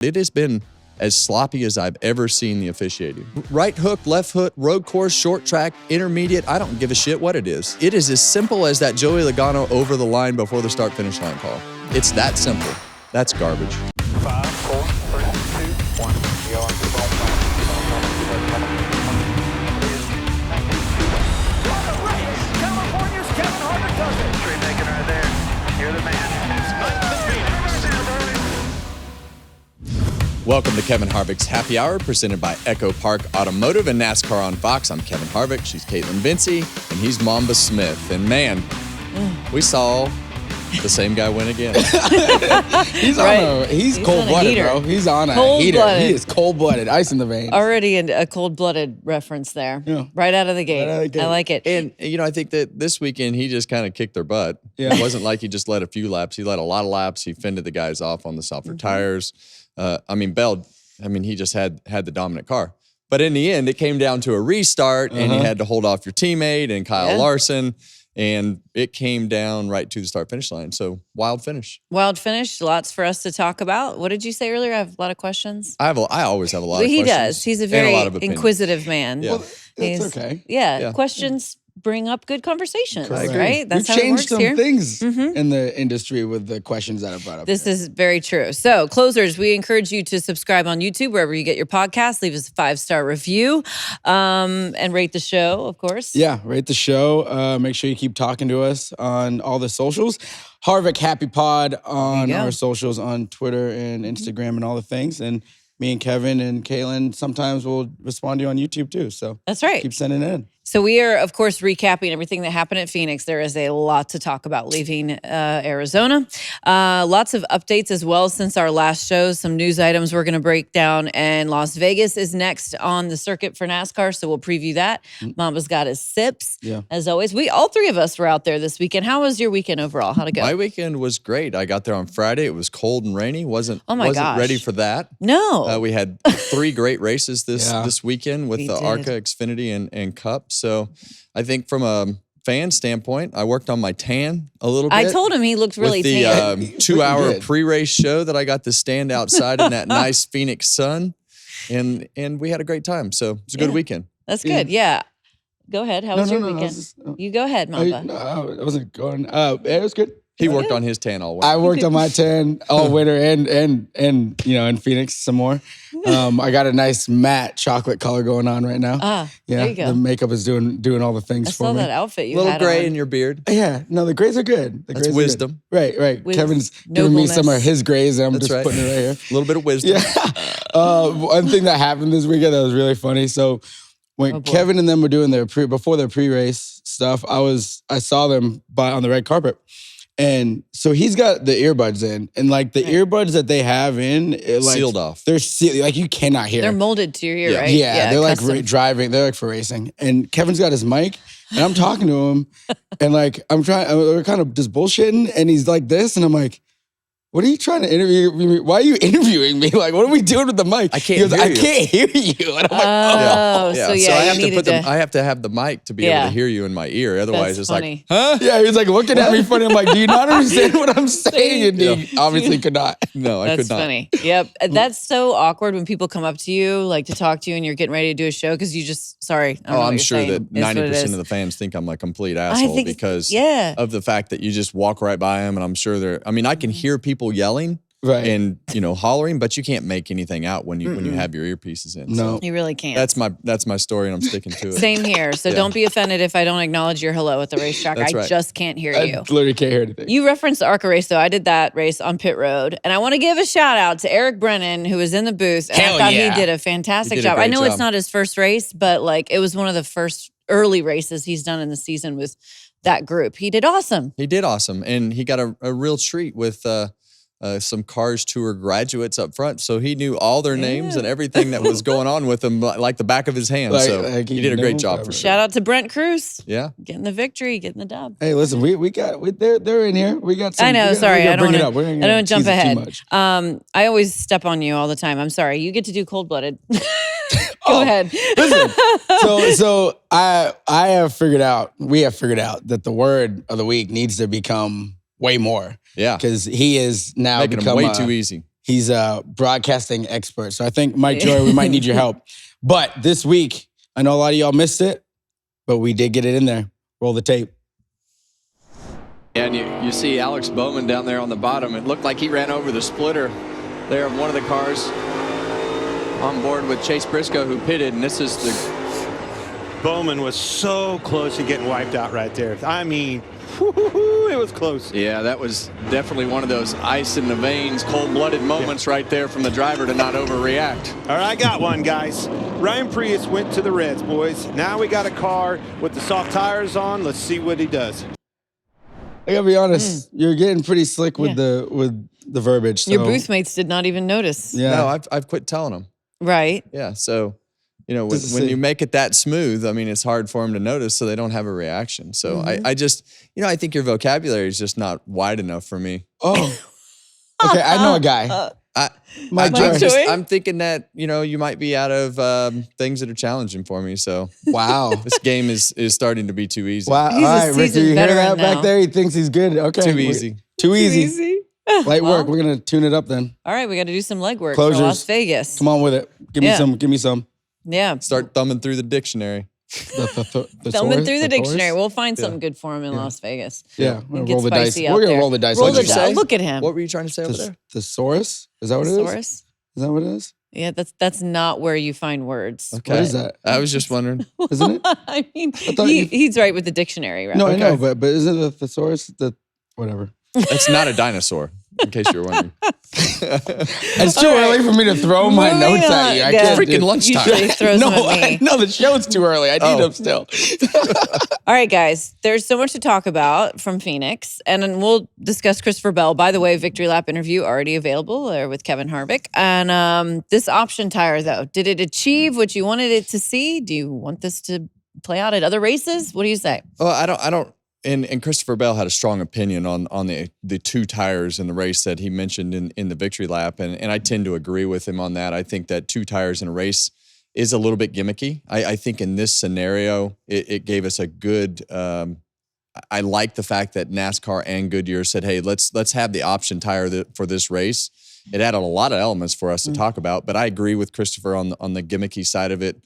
It has been as sloppy as I've ever seen the officiating. Right hook, left hook, road course, short track, intermediate, I don't give a shit what it is. It is as simple as that Joey Logano over the line before the start-finish line call. It's that simple. That's garbage. 5, 4, 3, 2, 1. You're on the phone. What a race! California's Kevin Harvick does it. Straight naked right there. You're the man. Welcome to Kevin Harvick's Happy Hour, presented by Echo Park Automotive and NASCAR on Fox. I'm Kevin Harvick, she's Caitlin Vincey, and he's Mamba Smith. And man, we saw the same guy win again. He's cold-blooded, bro. He's on a heater. He is cold-blooded, ice in the veins. Already a cold-blooded reference there. Yeah. Right out of the gate. I like it. And, you know, I think that this weekend he just kind of kicked their butt. Yeah. It wasn't like he just led a few laps. He led a lot of laps. He fended the guys off on the softer tires. Bell, he just had the dominant car. But in the end, it came down to a restart, and you had to hold off your teammate and Kyle Larson. And it came down right to the start-finish line. So, wild finish. Wild finish. Lots for us to talk about. What did you say earlier? I have a lot of questions. I always have a lot of questions. He does. He's a very inquisitive man. Yeah. Well, that's okay. Yeah. Questions bring up good conversations, Correct. right? That's We've how changed it works here. some things in the industry with the questions that I brought up. This is very true. So, closers, we encourage you to subscribe on YouTube, wherever you get your podcast. Leave us a 5-star review and rate the show, of course. Yeah, rate the show. Make sure you keep talking to us on all the socials. Harvick Happy Pod on our socials on Twitter and Instagram and all the things. And me and Kevin and Caitlin sometimes will respond to you on YouTube too. So that's right. Keep sending it in. So we are, of course, recapping everything that happened at Phoenix. There is a lot to talk about leaving Arizona. Lots of updates as well since our last show. Some news items we're going to break down. And Las Vegas is next on the circuit for NASCAR, so we'll preview that. Mamba's got his sips, as always. All three of us were out there this weekend. How was your weekend overall? How'd it go? My weekend was great. I got there on Friday. It was cold and rainy. Wasn't ready for that. No. We had 3 great races this weekend with the ARCA, Xfinity, and Cup. So I think from a fan standpoint, I worked on my tan a little bit. I told him he looked really tan. The 2-hour pre-race show that I got to stand outside in that nice Phoenix sun. And we had a great time. So it was a good weekend. That's good. Yeah. Go ahead. How was your weekend? You go ahead, Mamba. I wasn't going. It was good. He worked on his tan all winter. I worked on my tan all winter and in Phoenix some more. I got a nice matte chocolate color going on right now. There you go. The makeup is doing all the things for me. I saw that outfit you had. A little gray on. in your beard. Yeah, no, the grays are good. That's wisdom. Right. Kevin's giving me some of his grays, and I'm just putting it right here. A little bit of wisdom. Yeah. One thing that happened this weekend that was really funny. So when Kevin and them were doing before their pre-race stuff, I saw them on the red carpet. And so he's got the earbuds in, and like the earbuds that they have in, sealed off. They're sealed, like you cannot hear. They're molded to your ear, right? Yeah, they're like driving. They're like for racing. And Kevin's got his mic, and I'm talking to him, and like we're kind of just bullshitting, and he's like this, and I'm like, "What are you trying to interview me? Why are you interviewing me? Like, what are we doing with the mic?" I can't hear you. And I'm like, so I have to have the mic to be able to hear you in my ear. Otherwise, it's funny. like, huh? Yeah, he's like looking at me funny. I'm like, do you not understand what I'm saying? And he obviously could not. No, I could not. That's funny. Yep. That's so awkward when people come up to you, like to talk to you, and you're getting ready to do a show because you just, I'm sure that 90% of the fans think I'm a complete asshole because of the fact that you just walk right by them, and I'm sure I can hear people yelling and hollering, but you can't make anything out when you have your earpieces in. No, so you really can't. That's my story, and I'm sticking to it. Same here. So don't be offended if I don't acknowledge your hello at the racetrack. I just can't hear you. I literally can't hear anything. You referenced the ARCA race, though. I did that race on pit road, and I want to give a shout out to Eric Brennan, who was in the booth. And I thought he did a fantastic job. I know it's not his first race, but like it was one of the first early races he's done in the season with that group. He did awesome. He did awesome, and he got a real treat with some Cars Tour graduates up front. So he knew all their names and everything that was going on with them like the back of his hand. So he did a great job for sure. Shout out to Brent Cruz. Yeah. Getting the victory, getting the dub. Hey, listen, they're in here. We got some. I know, sorry. I don't want to jump ahead. I always step on you all the time. I'm sorry. You get to do cold-blooded. Go ahead. Listen, so we have figured out that the word of the week needs to become way more. Yeah. Because he is now making him way too easy. He's a broadcasting expert. So I think, Mike Joy, we might need your help. But this week, I know a lot of y'all missed it, but we did get it in there. Roll the tape. And you see Alex Bowman down there on the bottom. It looked like he ran over the splitter there of one of the cars on board with Chase Briscoe, who pitted. And this is the... Bowman was so close to getting wiped out right there. I mean, it was close. Yeah, that was definitely one of those ice in the veins, cold-blooded moments right there from the driver to not overreact. All right, I got one, guys. Ryan Prius went to the Reds, boys. Now we got a car with the soft tires on. Let's see what he does. I gotta be honest, you're getting pretty slick with the verbiage. So. Your booth mates did not even notice. Yeah. No, I've quit telling them. Right. Yeah, so... You know, when you make it that smooth, I mean, it's hard for them to notice, so they don't have a reaction. So I just, you know, I think your vocabulary is just not wide enough for me. Oh, okay. I know a guy. I'm thinking that, you know, you might be out of things that are challenging for me. So wow, this game is starting to be too easy. Wow, He's all a right, Ricky, you seasoned hear veteran that back now. there? He thinks he's good. Okay, Too easy. Too easy. Light work. We're gonna tune it up then. All right, we got to do some legwork Closures. for Las Vegas. Come on with it. Give me some. Give me some. Yeah. Start thumbing through the dictionary. The Thumbing through the thesaurus? dictionary. We'll find something good for him in Las Vegas. Yeah, We we're can gonna get roll the dice. spicy out We're gonna there. roll the dice. Roll What'd the you dice. say? Look at him. What were you trying to say over there? Thesaurus? Is that what it is? Thesaurus? Is that what it is? Yeah, that's not where you find words. Okay. What is that? I was just wondering. Isn't it? I mean, thought he's right with the dictionary, right? No, I know, but isn't the thesaurus the whatever? It's not a dinosaur, in case you were wondering. It's too early for me to throw my Moving notes at on. you. I Yeah. can't do- Freaking lunchtime. Usually throws No, them at me. no, the show's too early. I need them still. All right, guys, there's so much to talk about from Phoenix, and then we'll discuss Christopher Bell. By the way, Victory Lap interview already available with Kevin Harvick. And this option tire, though, did it achieve what you wanted it to see? Do you want this to play out at other races? What do you say? Well, I don't. And Christopher Bell had a strong opinion on the two tires in the race that he mentioned in the victory lap, and I tend to agree with him on that. I think that two tires in a race is a little bit gimmicky. I think in this scenario, it gave us a good. I like the fact that NASCAR and Goodyear said, "Hey, let's have the option tire for this race." It added a lot of elements for us to talk about, but I agree with Christopher on the gimmicky side of it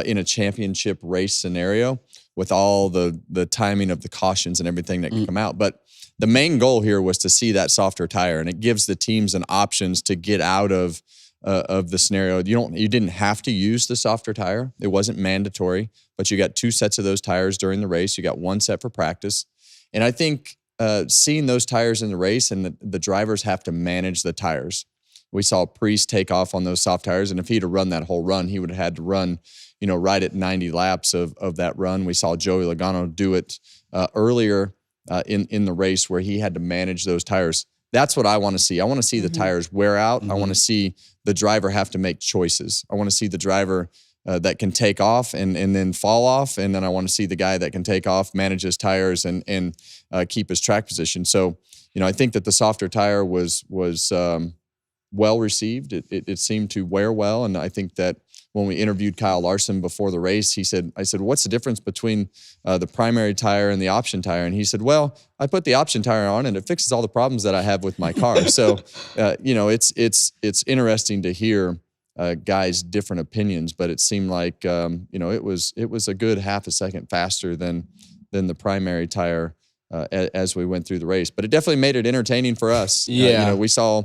in a championship race scenario, with all the timing of the cautions and everything that can come out. But the main goal here was to see that softer tire, and it gives the teams an options to get out of the scenario. You didn't have to use the softer tire. It wasn't mandatory, but you got two sets of those tires during the race. You got one set for practice. And I think seeing those tires in the race, and the drivers have to manage the tires. We saw Priest take off on those soft tires, and if he'd have run that whole run, he would have had to run, right at 90 laps of that run. We saw Joey Logano do it earlier in the race, where he had to manage those tires. That's what I want to see. I want to see the tires wear out. I want to see the driver have to make choices. I want to see the driver that can take off and then fall off, and then I want to see the guy that can take off, manage his tires, and keep his track position. So, I think that the softer tire was well received. It seemed to wear well, and I think that when we interviewed Kyle Larson before the race, I said, what's the difference between the primary tire and the option tire? And he said, well, I put the option tire on and it fixes all the problems that I have with my car. So, it's interesting to hear guys' different opinions, but it seemed like, it was a good half a second faster than the primary tire as we went through the race. But it definitely made it entertaining for us. Yeah. We saw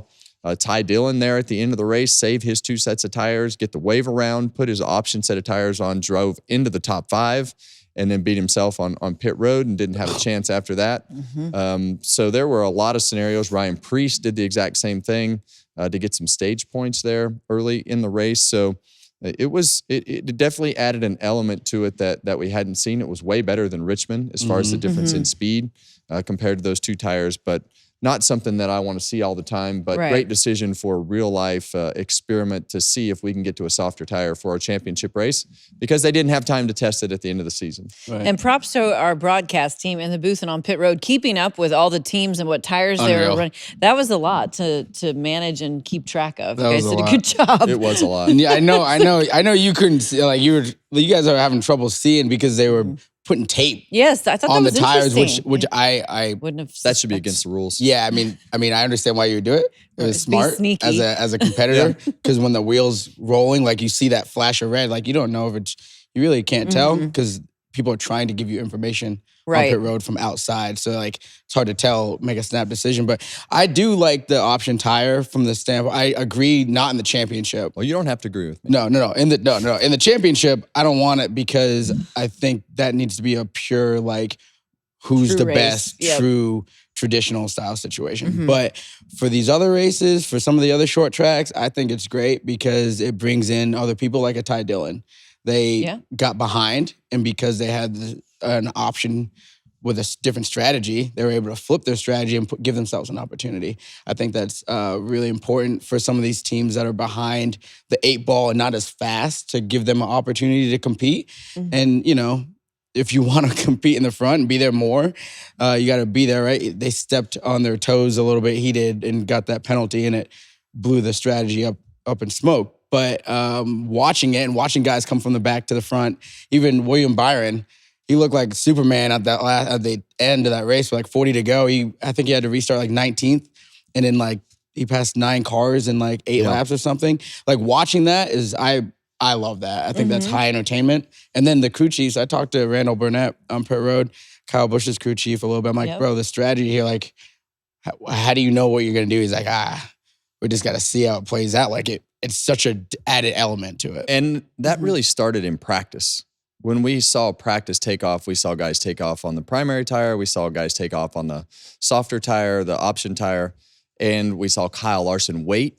Ty Dillon there at the end of the race, save his two sets of tires, get the wave around, put his option set of tires on, drove into the top 5, and then beat himself on pit road and didn't have a chance after that. So there were a lot of scenarios. Ryan Priest did the exact same thing to get some stage points there early in the race. So it definitely added an element to it that we hadn't seen. It was way better than Richmond as far as the difference in speed compared to those two tires, but not something that I want to see all the time, but great decision for a real-life experiment to see if we can get to a softer tire for our championship race, because they didn't have time to test it at the end of the season. Right. And props to our broadcast team in the booth and on pit road, keeping up with all the teams and what tires they were running. That was a lot to manage and keep track of. You guys did a good job. It was a lot. And yeah, I know you couldn't see, like you guys are having trouble seeing because they were putting tape Yes, I thought on that the was tires, interesting. which I wouldn't have. That should be against the rules. yeah, I mean I understand why you would do it. It was Just be smart sneaky. as a competitor because when the wheels rolling, like you see that flash of red, like you don't know if it's you really can't tell because people are trying to give you information on pit road from outside. So like it's hard to tell, make a snap decision. But I do like the option tire from the standpoint. I agree, not in the championship. Well, you don't have to agree with me. No. In the championship, I don't want it because I think that needs to be a pure like who's True the race. best Yep. true traditional style situation. But for these other races, for some of the other short tracks, I think it's great because it brings in other people like a Ty Dillon. They got behind, and because they had an option with a different strategy, they were able to flip their strategy and give themselves an opportunity. I think that's really important for some of these teams that are behind the 8 ball and not as fast to give them an opportunity to compete. And, you know, if you want to compete in the front and be there more, you got to be there, right? They stepped on their toes a little bit. He did and got that penalty, and it blew the strategy up in smoke. But watching it and watching guys come from the back to the front, even William Byron, he looked like Superman at the end of that race with like 40 to go. I think he had to restart like 19th, and then like he passed 9 cars in like 8 laps or something. Like watching that is I love that. I think that's high entertainment. And then the crew chiefs, I talked to Randall Burnett on pit road, Kyle Busch's crew chief a little bit. I'm like, bro, the strategy here, like, how do you know what you're gonna do? He's like, we just got to see how it plays out. Like it's such an added element to it. And that really started in practice. When we saw practice take off, we saw guys take off on the primary tire. We saw guys take off on the softer tire, the option tire. And we saw Kyle Larson wait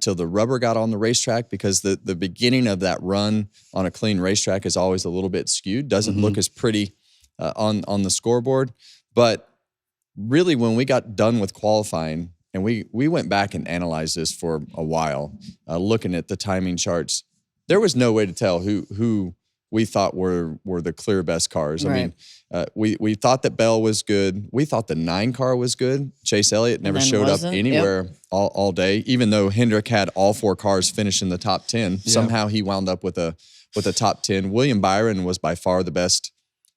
till the rubber got on the racetrack because the beginning of that run on a clean racetrack is always a little bit skewed. Doesn't look as pretty on the scoreboard. But really, when we got done with qualifying, and we went back and analyzed this for a while, looking at the timing charts, there was no way to tell who we thought were the clear best cars. Right. I mean, we thought that Bell was good. We thought the 9 car was good. Chase Elliott never showed up anywhere all day, even though Hendrick had all 4 cars finish in the top 10. Somehow he wound up with a top 10. William Byron was by far the best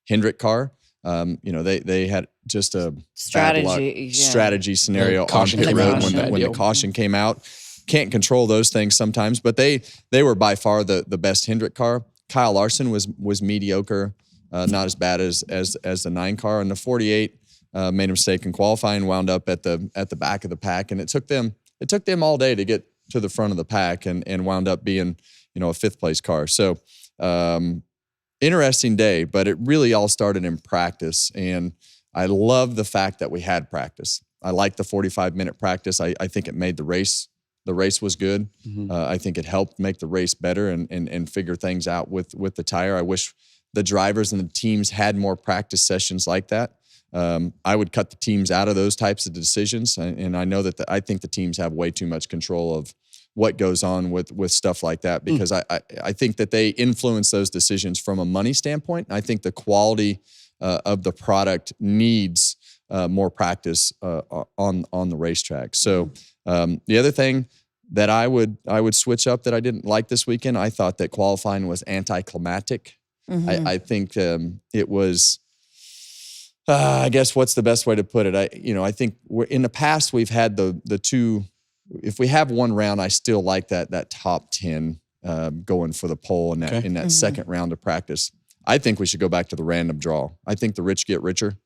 Hendrick car. You know, they had just a strategy scenario on pit road when the caution came out. Can't control those things sometimes, but they were by far the best Hendrick car. Kyle Larson was mediocre, not as bad as the 9 car, and the 48 made a mistake in qualifying, wound up at the back of the pack, and it took them all day to get to the front of the pack, and wound up being, you know, a 5th place car. So interesting day, but it really all started in practice, and I love the fact that we had practice. I like the 45-minute practice. I think it made the race. The race was good. I think it helped make the race better and figure things out with the tire. I wish the drivers and the teams had more practice sessions like that. I would cut the teams out of those types of decisions, and I know that I think the teams have way too much control of what goes on with stuff like that, because I think that they influence those decisions from a money standpoint. I think the quality of the product needs more practice on the racetrack. So the other thing that I would switch up that I didn't like this weekend, I thought that qualifying was anticlimactic. I think it was. I guess what's the best way to put it? I think in the past we've had the 2. If we have one round, I still like that top 10 going for the pole in that second round of practice. I think we should go back to the random draw. I think the rich get richer.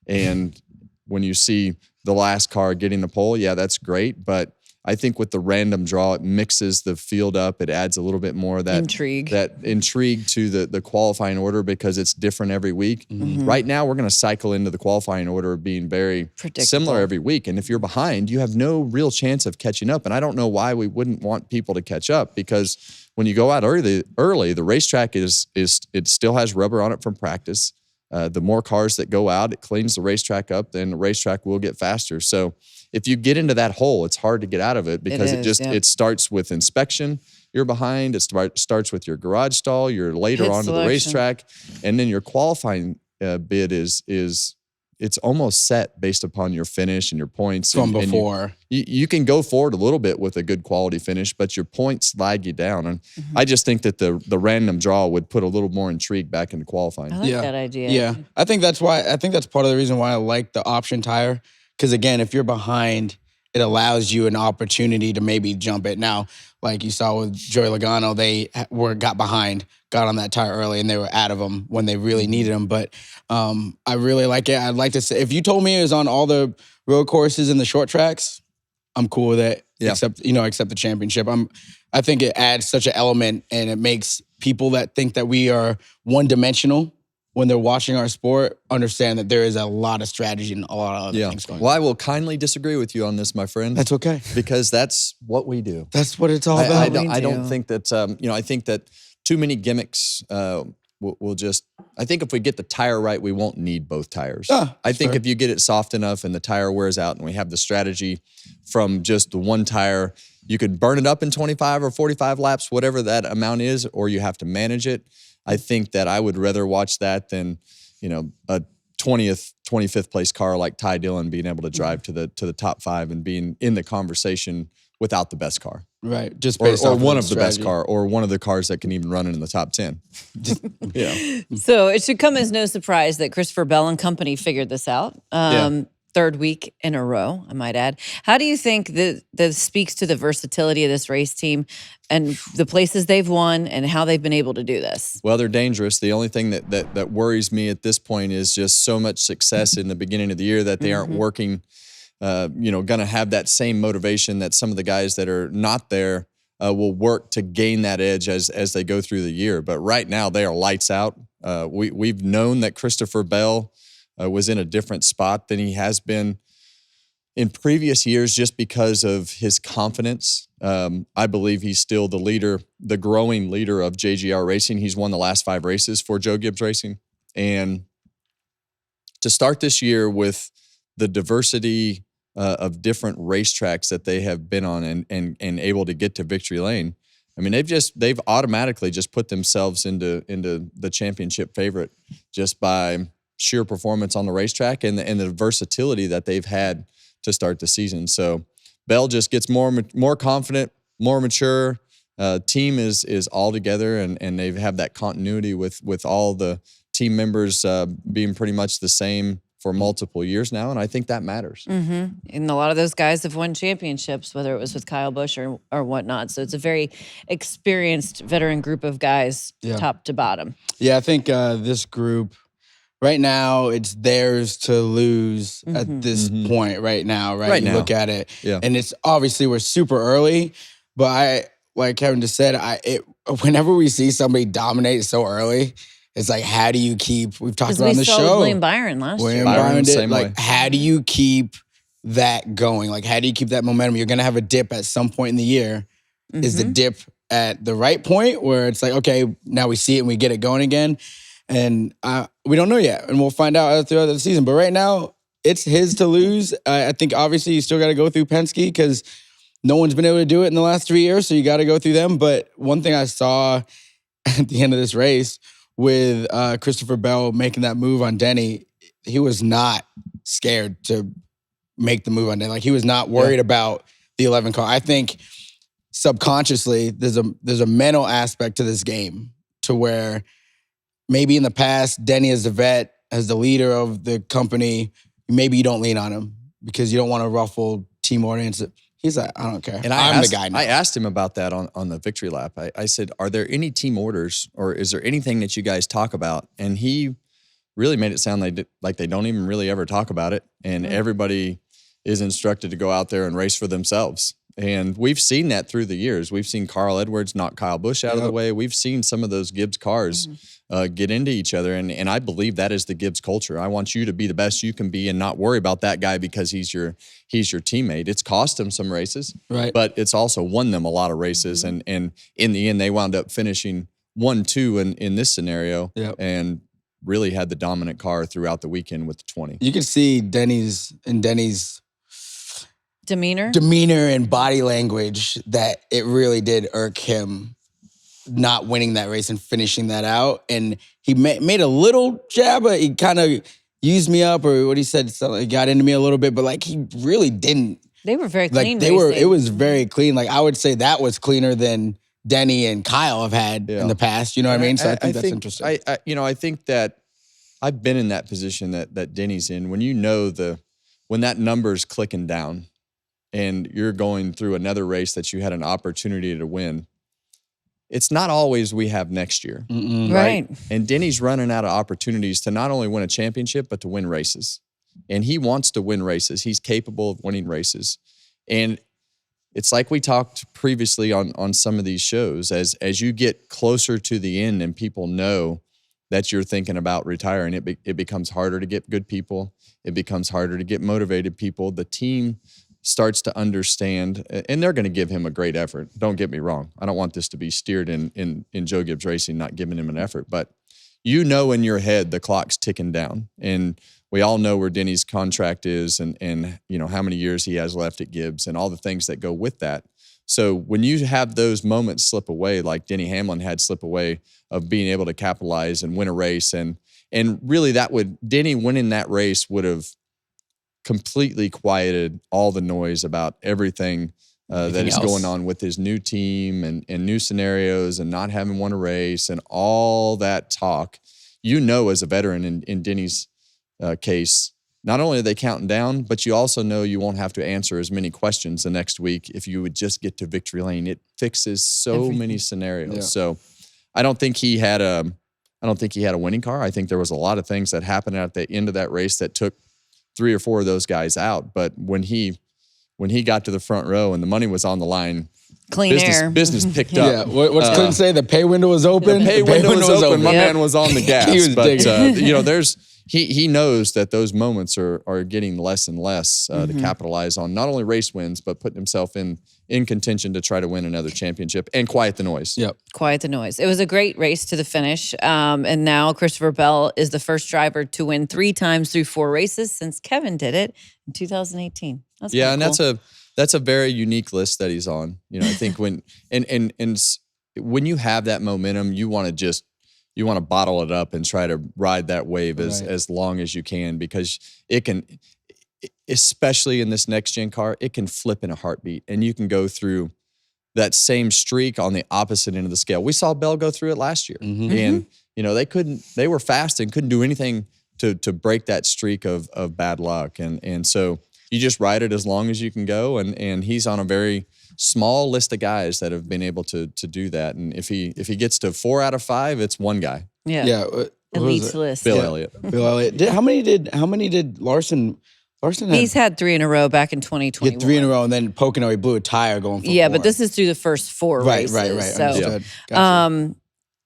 And when you see the last car getting the pole, yeah, that's great. But I think with the random draw, it mixes the field up. It adds a little bit more of that intrigue to the qualifying order because it's different every week. Right now, we're going to cycle into the qualifying order being very similar every week. And if you're behind, you have no real chance of catching up. And I don't know why we wouldn't want people to catch up, because when you go out early, the racetrack it still has rubber on it from practice. The more cars that go out, it cleans the racetrack up, then the racetrack will get faster. So if you get into that hole, it's hard to get out of it because it starts with inspection. You're behind. It starts with your garage stall. You're later onto the racetrack, and then your qualifying bid is it's almost set based upon your finish and your points from and before. You can go forward a little bit with a good quality finish, but your points lag you down. And I just think that the random draw would put a little more intrigue back into qualifying. I like that idea. Yeah. I think that's part of the reason why I like the option tire. Because again, if you're behind, it allows you an opportunity to maybe jump it. Now, like you saw with Joey Logano, they got behind, got on that tire early, and they were out of them when they really needed them. But I really like it. I'd like to say, if you told me it was on all the road courses and the short tracks, I'm cool with it. Yeah. Except the championship. I think it adds such an element, and it makes people that think that we are one-dimensional when they're watching our sport understand that there is a lot of strategy and a lot of other things going on. Well, I will kindly disagree with you on this, my friend. That's okay. Because that's what we do. That's what it's all about. I don't think that, I think that too many gimmicks will just, I think if we get the tire right, we won't need both tires. I think if you get it soft enough and the tire wears out and we have the strategy from just the one tire, you could burn it up in 25 or 45 laps, whatever that amount is, or you have to manage it. I think that I would rather watch that than, a 20th, 25th place car like Ty Dillon being able to drive to the top 5 and being in the conversation without the best car. Right. Just based or off one of of the best car, or one of the cars that can even run in the top 10. So it should come as no surprise that Christopher Bell and company figured this out. Third week in a row, I might add. How do you think that speaks to the versatility of this race team and the places they've won and how they've been able to do this? Well, they're dangerous. The only thing that worries me at this point is just so much success in the beginning of the year that they aren't working, going to have that same motivation that some of the guys that are not there will work to gain that edge as they go through the year. But right now, they are lights out. We've known that Christopher Bell was in a different spot than he has been in previous years just because of his confidence. I believe he's still the leader, the growing leader of JGR Racing. He's won the last 5 races for Joe Gibbs Racing. And to start this year with the diversity of different racetracks that they have been on and able to get to victory lane, I mean, they've automatically just put themselves into the championship favorite just by sheer performance on the racetrack and the versatility that they've had to start the season. So Bell just gets more confident, more mature. Team is all together, and they have that continuity with all the team members being pretty much the same for multiple years now, and I think that matters. And a lot of those guys have won championships, whether it was with Kyle Busch or whatnot. So it's a very experienced veteran group of guys, top to bottom. Yeah, I think this group, right now, it's theirs to lose at this point right now, right? You look at it. Yeah. And it's obviously we're super early, but like Kevin just said, whenever we see somebody dominate so early, it's like, how do you keep, we've talked about on the show. William Byron last year. William Byron did, like, how do you keep that going? Like, how do you keep that momentum? You're going to have a dip at some point in the year. Is the dip at the right point where it's like, okay, now we see it and we get it going again? And we don't know yet, and we'll find out throughout the season. But right now, it's his to lose. I think obviously you still got to go through Penske because no one's been able to do it in the last 3 years, so you got to go through them. But one thing I saw at the end of this race with Christopher Bell making that move on Denny, he was not scared to make the move on Denny. Like, he was not worried about the 11 car. I think subconsciously there's a mental aspect to this game to where maybe in the past, Denny as the vet, as the leader of the company, maybe you don't lean on him because you don't want to ruffle team audience. He's like, I don't care. And I'm the guy now. I asked him about that on the victory lap. I said, are there any team orders or is there anything that you guys talk about? And he really made it sound like they don't even really ever talk about it. And everybody is instructed to go out there and race for themselves. And we've seen that through the years. We've seen Carl Edwards knock Kyle Busch out of the way. We've seen some of those Gibbs cars get into each other. And I believe that is the Gibbs culture. I want you to be the best you can be and not worry about that guy because he's your teammate. It's cost him some races, right? But it's also won them a lot of races. And in the end, they wound up finishing 1-2 in this scenario and really had the dominant car throughout the weekend with the 20. You can see Denny's demeanor and body language that it really did irk him not winning that race and finishing that out. And he made a little jab, but he kind of used me up, or what he said, something got into me a little bit, but like he really didn't. They were very clean. Like it was very clean. Like I would say that was cleaner than Denny and Kyle have had in the past. You know what I mean? So I think that's interesting. I think that I've been in that position that Denny's in. When when that number's clicking down and you're going through another race that you had an opportunity to win, it's not always we have next year. Right. And Denny's running out of opportunities to not only win a championship, but to win races. And he wants to win races. He's capable of winning races. And it's like we talked previously on some of these shows, as you get closer to the end and people know that you're thinking about retiring, it becomes harder to get good people. It becomes harder to get motivated people. The team starts to understand, and they're going to give him a great effort. Don't get me wrong. I don't want this to be steered in Joe Gibbs Racing not giving him an effort, but you know in your head the clock's ticking down. And we all know where Denny's contract is and you know how many years he has left at Gibbs and all the things that go with that. So when you have those moments slip away, like Denny Hamlin had slip away of being able to capitalize and win a race, and really Denny winning that race would have completely quieted all the noise about everything that is going on with his new team and new scenarios and not having won a race and all that talk. You know, as a veteran in Denny's case, not only are they counting down, but you also know you won't have to answer as many questions the next week if you would just get to victory lane. It fixes so many scenarios. Yeah. So I don't think he had a winning car. I think there was a lot of things that happened at the end of that race that took 3 or 4 of those guys out. But when he got to the front row and the money was on the line, business picked up. Yeah, what's Clinton say? The pay window was open. The pay window was open. My man was on the gas. He was but you know, he knows that those moments are getting less and less to capitalize on not only race wins, but putting himself in contention to try to win another championship and quiet the noise. Yep. Quiet the noise. It was a great race to the finish. And now Christopher Bell is the first driver to win 3 times through 4 races since Kevin did it in 2018. That's and cool. that's a very unique list that he's on. You know, I think when you have that momentum, you want to bottle it up and try to ride that wave as long as you can, because it can, especially in this next gen car, it can flip in a heartbeat and you can go through that same streak on the opposite end of the scale. We saw Bell go through it last year and you know, they were fast and couldn't do anything to break that streak of bad luck. And so you just ride it as long as you can go. And he's on a very small list of guys that have been able to do that. And if he gets to 4 out of 5, it's one guy. Yeah. Elite list. Bill Elliott. Bill Elliott. How many did Larson? Larson He's had 3 in a row back in 2021. He had 3 in a row, and then Pocono, he blew a tire going for 4. But this is through the first 4 races. Right. So, Understood. Gotcha.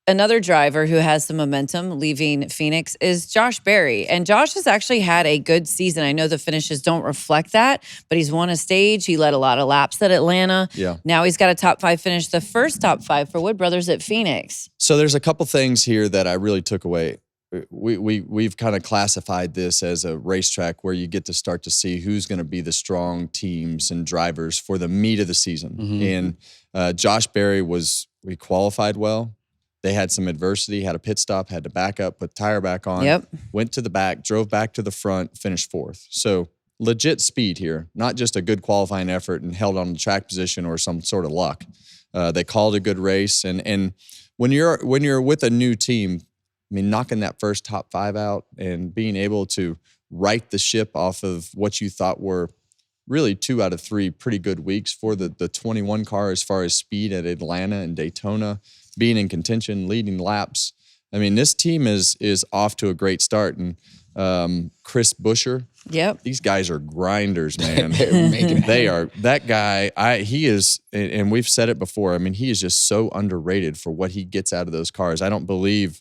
Another driver who has some momentum leaving Phoenix is Josh Berry. And Josh has actually had a good season. I know the finishes don't reflect that, but he's won a stage. He led a lot of laps at Atlanta. Yeah. Now he's got a top 5 finish, the first top 5 for Wood Brothers at Phoenix. So there's a couple things here that I really took away. We've kind of classified this as a racetrack where you get to start to see who's going to be the strong teams and drivers for the meat of the season. And Josh Berry we qualified well. They had some adversity, had a pit stop, had to back up, put tire back on, went to the back, drove back to the front, finished 4th. So legit speed here, not just a good qualifying effort and held on the track position or some sort of luck. They called a good race. And when you're with a new team, I mean, knocking that first top 5 out and being able to right the ship off of what you thought were really 2 out of 3 pretty good weeks for the 21 car as far as speed at Atlanta and Daytona, being in contention, leading laps. I mean, this team is off to a great start. And Chris Buescher, these guys are grinders, man. They are. That guy, he is, and we've said it before, I mean, he is just so underrated for what he gets out of those cars. I don't believe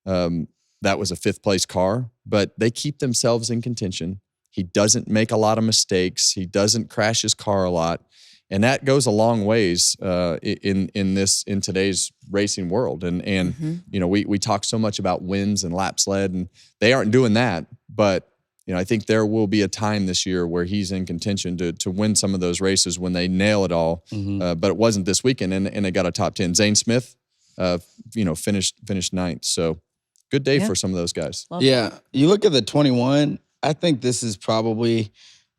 that was a 5th place car, but they keep themselves in contention. He doesn't make a lot of mistakes. He doesn't crash his car a lot. And that goes a long ways in today's racing world. And you know, we talk so much about wins and laps led, and they aren't doing that. But you know, I think there will be a time this year where he's in contention to win some of those races when they nail it all. But it wasn't this weekend, and they got a top 10. Zane Smith, you know, finished 9th. So good day Yeah. for some of those guys. Yeah. You look at the 21, I think this is probably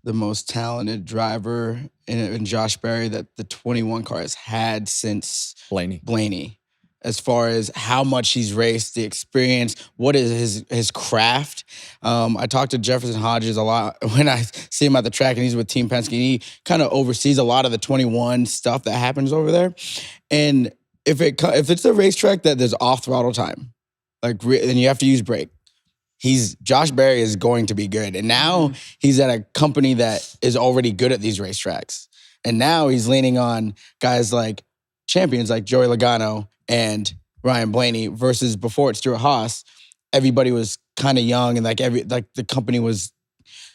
the most talented driver in Josh Berry that the 21 car has had since Blaney. As far as how much he's raced, the experience, what is his craft. I talk to Jefferson Hodges a lot when I see him at the track, and he's with Team Penske. And he kind of oversees a lot of the 21 stuff that happens over there. And if it's a racetrack that there's off throttle time, then you have to use brake. Josh Berry is going to be good. And now he's at a company that is already good at these racetracks. And now he's leaning on guys like champions like Joey Logano and Ryan Blaney versus before it's Stuart Haas. Everybody was kind of young and the company was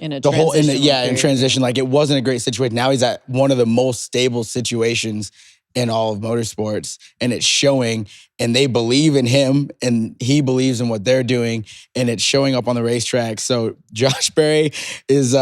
in a in transition. Like it wasn't a great situation. Now he's at one of the most stable situations in all of motorsports, and it's showing, and they believe in him, and he believes in what they're doing, and it's showing up on the racetrack. So Josh Berry is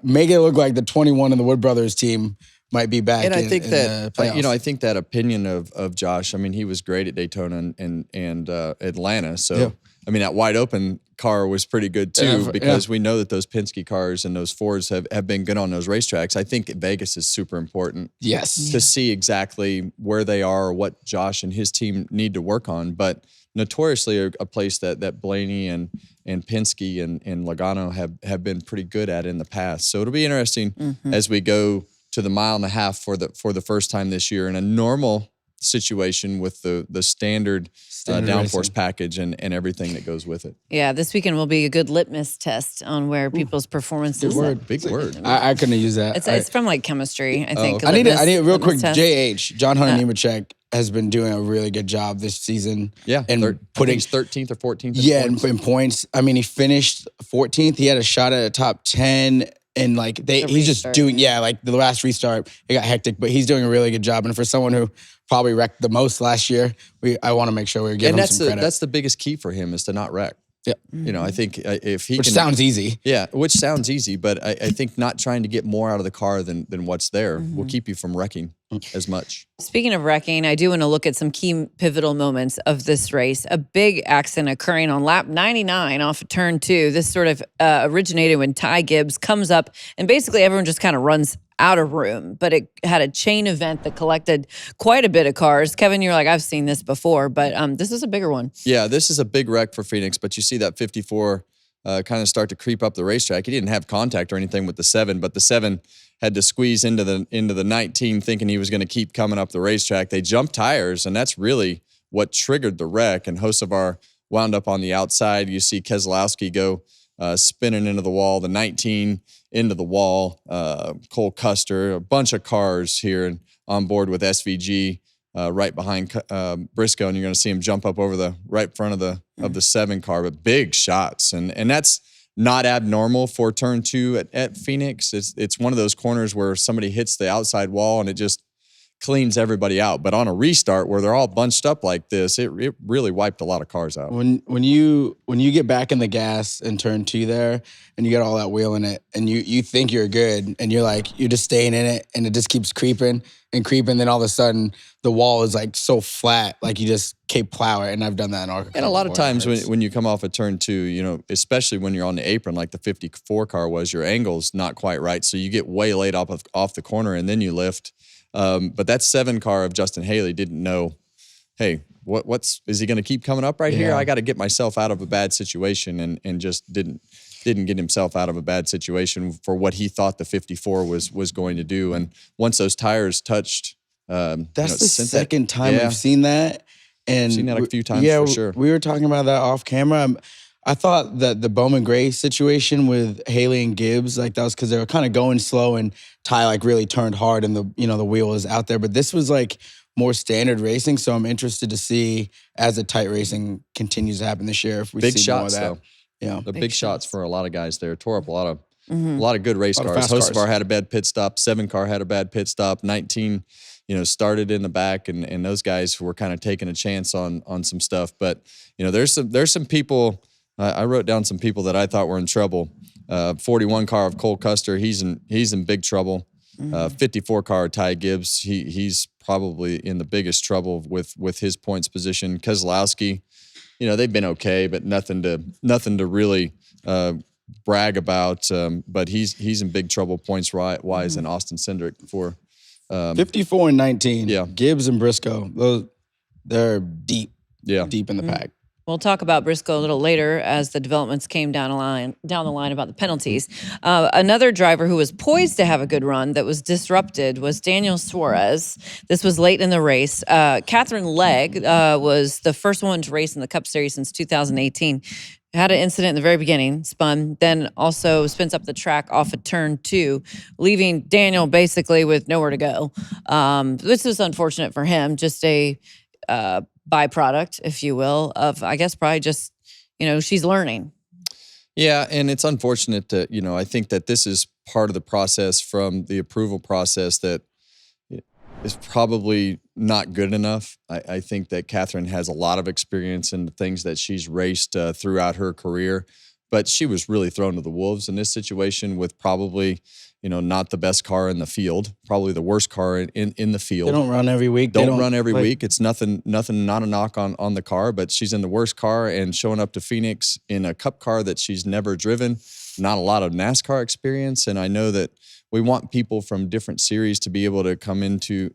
making it look like the 21 in the Wood Brothers team might be back. And I think that I think that opinion of Josh. I mean, he was great at Daytona and Atlanta. So yeah. I mean, that wide open car was pretty good too, because we know that those Penske cars and those Fords have been good on those racetracks. I think Vegas is super important. Yes. To see exactly where they are or what Josh and his team need to work on. But notoriously a place that Blaney and Penske and Logano have been pretty good at in the past. So it'll be interesting as we go to the 1.5 miles for the first time this year in a normal situation with the standard downforce package and everything that goes with it. Yeah, this weekend will be a good litmus test on where people's performances. Big word. I couldn't use that. It's from like chemistry, I think. Okay. I need real quick. JH John Hunter Nemechek has been doing a really good job this season. Yeah, and putting 13th or 14th. In points. I mean, he finished 14th. He had a shot at a top 10. And he's just doing, the last restart, it got hectic, but he's doing a really good job. And for someone who probably wrecked the most last year, I want to make sure we're giving him some credit. That's the biggest key for him is to not wreck. Yeah. You know, I think if he Which sounds easy. Yeah, which sounds easy, but I think not trying to get more out of the car than what's there will keep you from wrecking as much. Speaking of wrecking, I do want to look at some key pivotal moments of this race. A big accident occurring on lap 99 off of turn 2. This sort of originated when Ty Gibbs comes up, and basically everyone just kind of runs out of room, but it had a chain event that collected quite a bit of cars. Kevin, you're like, I've seen this before, but this is a bigger one. Yeah, this is a big wreck for Phoenix, but you see that 54 kind of start to creep up the racetrack. He didn't have contact or anything with the 7, but the 7 had to squeeze into the 19 thinking he was going to keep coming up the racetrack. They jumped tires, and that's really what triggered the wreck, and Hocevar wound up on the outside. You see Keselowski go spinning into the wall, the 19 into the wall, Cole Custer, a bunch of cars here and on board with SVG right behind Briscoe, and you're going to see him jump up over the right front of the 7 car, but big shots. And that's not abnormal for turn 2 at Phoenix. It's one of those corners where somebody hits the outside wall and it just cleans everybody out. But on a restart where they're all bunched up like this, it really wiped a lot of cars out. When you get back in the gas in turn 2 there, and you get all that wheel in it, and you think you're good, and you're just staying in it, and it just keeps creeping and creeping. Then all of a sudden, the wall is so flat, you just keep plow it. And I've done that in our car. And a lot of times when you come off a turn 2, especially when you're on the apron like the 54 car was, your angle's not quite right, so you get way laid off the corner, and then you lift. But that 7 car of Justin Haley didn't know, hey, is he going to keep coming up right here? I got to get myself out of a bad situation, and just didn't get himself out of a bad situation for what he thought the 54 was going to do. And once those tires touched, that's the second time we've seen that. And I've seen that a few times for sure. We were talking about that off camera. I thought that the Bowman Gray situation with Haley and Gibbs, that was because they were kind of going slow, and Ty really turned hard, and the wheel was out there. But this was more standard racing, so I'm interested to see as the tight racing continues to happen this year if we big see shots more of that. Though. Yeah, the big shots for a lot of guys there. Tore up a lot of good race cars. Hocevar had a bad pit stop. 7 car had a bad pit stop. 19. Started in the back, and those guys were kind of taking a chance on some stuff. But there's some people. I wrote down some people that I thought were in trouble. 41 car of Cole Custer, he's in big trouble. 54 car Ty Gibbs, he's probably in the biggest trouble with his points position. Keselowski, they've been okay, but nothing to really brag about. But he's in big trouble points wise in Austin Cindric for 54 and 19. Yeah. Gibbs and Briscoe, they're deep in the pack. We'll talk about Briscoe a little later as the developments came down the line about the penalties. Another driver who was poised to have a good run that was disrupted was Daniel Suarez. This was late in the race. Catherine Legg was the first one to race in the Cup Series since 2018. Had an incident in the very beginning, spun, then also spins up the track off of turn 2, leaving Daniel basically with nowhere to go. This was unfortunate for him, just a byproduct, if you will, of, I guess, probably just, she's learning. Yeah, and it's unfortunate that, I think that this is part of the process from the approval process that is probably not good enough. I think that Catherine has a lot of experience in the things that she's raced throughout her career, but she was really thrown to the wolves in this situation with probably, not the best car in the field, probably the worst car in the field. They don't run every week. Don't run every week. It's nothing, not a knock on the car, but she's in the worst car and showing up to Phoenix in a Cup car that she's never driven, not a lot of NASCAR experience. And I know that we want people from different series to be able to come into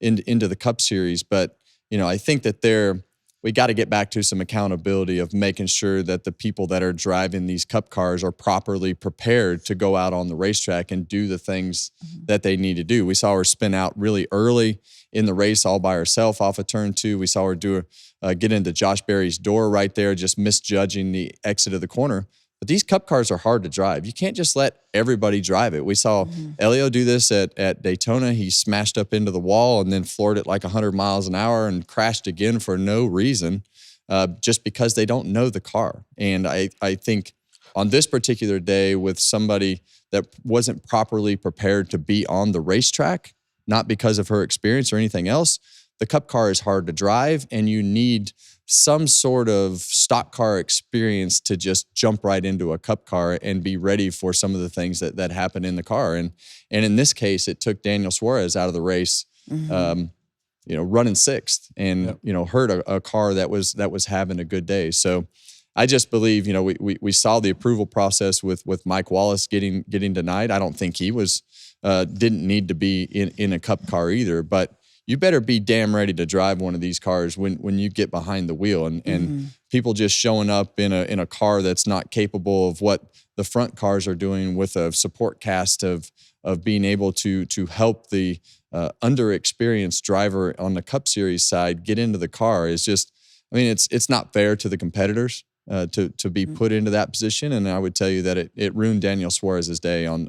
the Cup Series, but I think that we got to get back to some accountability of making sure that the people that are driving these Cup cars are properly prepared to go out on the racetrack and do the things that they need to do. We saw her spin out really early in the race all by herself off of turn 2. We saw her get into Josh Berry's door right there, just misjudging the exit of the corner. But these Cup cars are hard to drive. You can't just let everybody drive it. We saw Elio do this at Daytona. He smashed up into the wall and then floored it like 100 miles an hour and crashed again for no reason, just because they don't know the car. And I think on this particular day with somebody that wasn't properly prepared to be on the racetrack, not because of her experience or anything else, the Cup car is hard to drive, and you need some sort of stock car experience to just jump right into a Cup car and be ready for some of the things that happen in the car. And in this case, it took Daniel Suarez out of the race, running 6th and, hurt a car that was having a good day. So I just believe, we saw the approval process with Mike Wallace getting denied. I don't think he didn't need to be in a Cup car either, but you better be damn ready to drive one of these cars when you get behind the wheel. And people just showing up in a car that's not capable of what the front cars are doing with a support cast of being able to help the underexperienced driver on the Cup Series side get into the car is just, it's not fair to the competitors to be put into that position. And I would tell you that it ruined Daniel Suarez's day in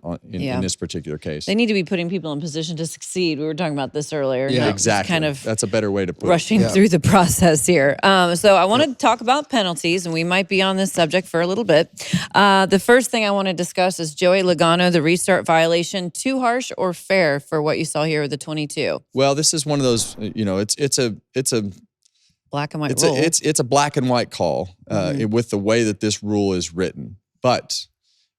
this particular case. They need to be putting people in position to succeed. We were talking about this earlier. Yeah, exactly. Kind of that's a better way to put rushing through the process here. So I want to talk about penalties, and we might be on this subject for a little bit. The first thing I want to discuss is Joey Logano, the restart violation. Too harsh or fair for what you saw here with the 22? Well, this is one of those, it's a black and white rule. It's a black and white call with the way that this rule is written. But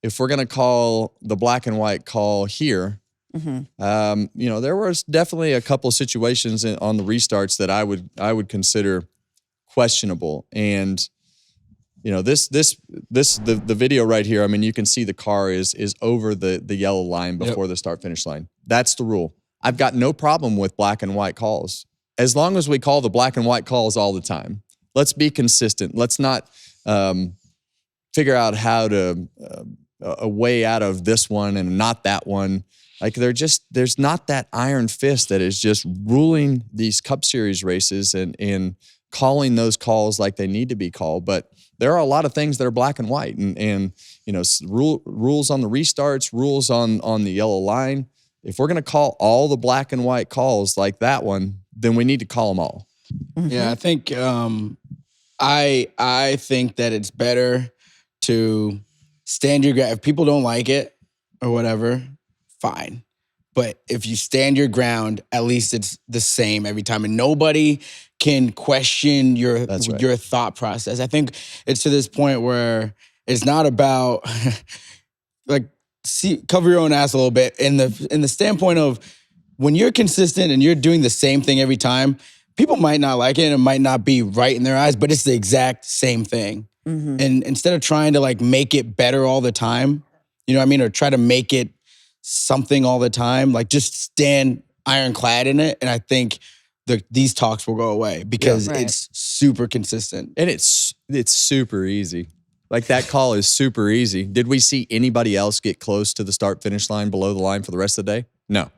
if we're going to call the black and white call here, there was definitely a couple of situations on the restarts that I would consider questionable. And the video right here, you can see the car is over the yellow line before the start finish line. That's the rule. I've got no problem with black and white calls, as long as we call the black and white calls all the time. Let's be consistent. Let's not figure out how to a way out of this one and not that one. Like there's not that iron fist that is just ruling these Cup Series races and calling those calls like they need to be called. But there are a lot of things that are black and white, and rules on the restarts, rules on the yellow line. If we're going to call all the black and white calls like that one, then we need to call them all. Yeah, I think I think that it's better to stand your ground. If people don't like it or whatever, fine. But if you stand your ground, at least it's the same every time, and nobody can question your thought process. I think it's to this point where it's not about cover your own ass a little bit in the standpoint of when you're consistent and you're doing the same thing every time, people might not like it and it might not be right in their eyes, but it's the exact same thing. Mm-hmm. And instead of trying to like make it better all the time, you know what I mean? Or try to make it something all the time, like just stand ironclad in it. And I think these talks will go away because it's super consistent. And it's super easy. Like that call is super easy. Did we see anybody else get close to the start-finish line, below the line for the rest of the day? No,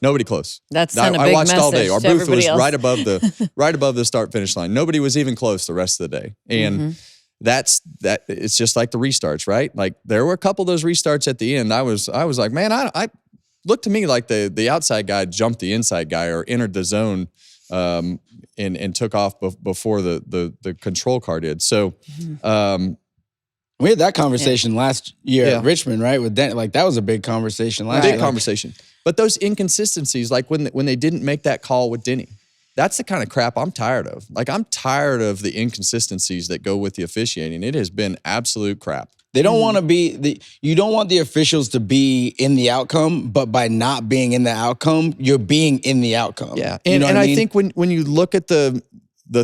nobody close. That's sent a big watched all day. message Our to booth everybody was else. right above the start-finish line. Nobody was even close the rest of the day. And that's it's just like the restarts, right? Like there were a couple of those restarts at the end. I was like, man, I looked to me like the outside guy jumped the inside guy or entered the zone and took off before the control car did. So we had that conversation last year at Richmond, right? With Denny. Like that was a big conversation last year. Big conversation. But those inconsistencies, like when they didn't make that call with Denny, that's the kind of crap I'm tired of. Like I'm tired of the inconsistencies that go with the officiating. It has been absolute crap. They don't want to be you don't want the officials to be in the outcome, but by not being in the outcome, you're being in the outcome. Yeah. You know what I mean? I think when you look at the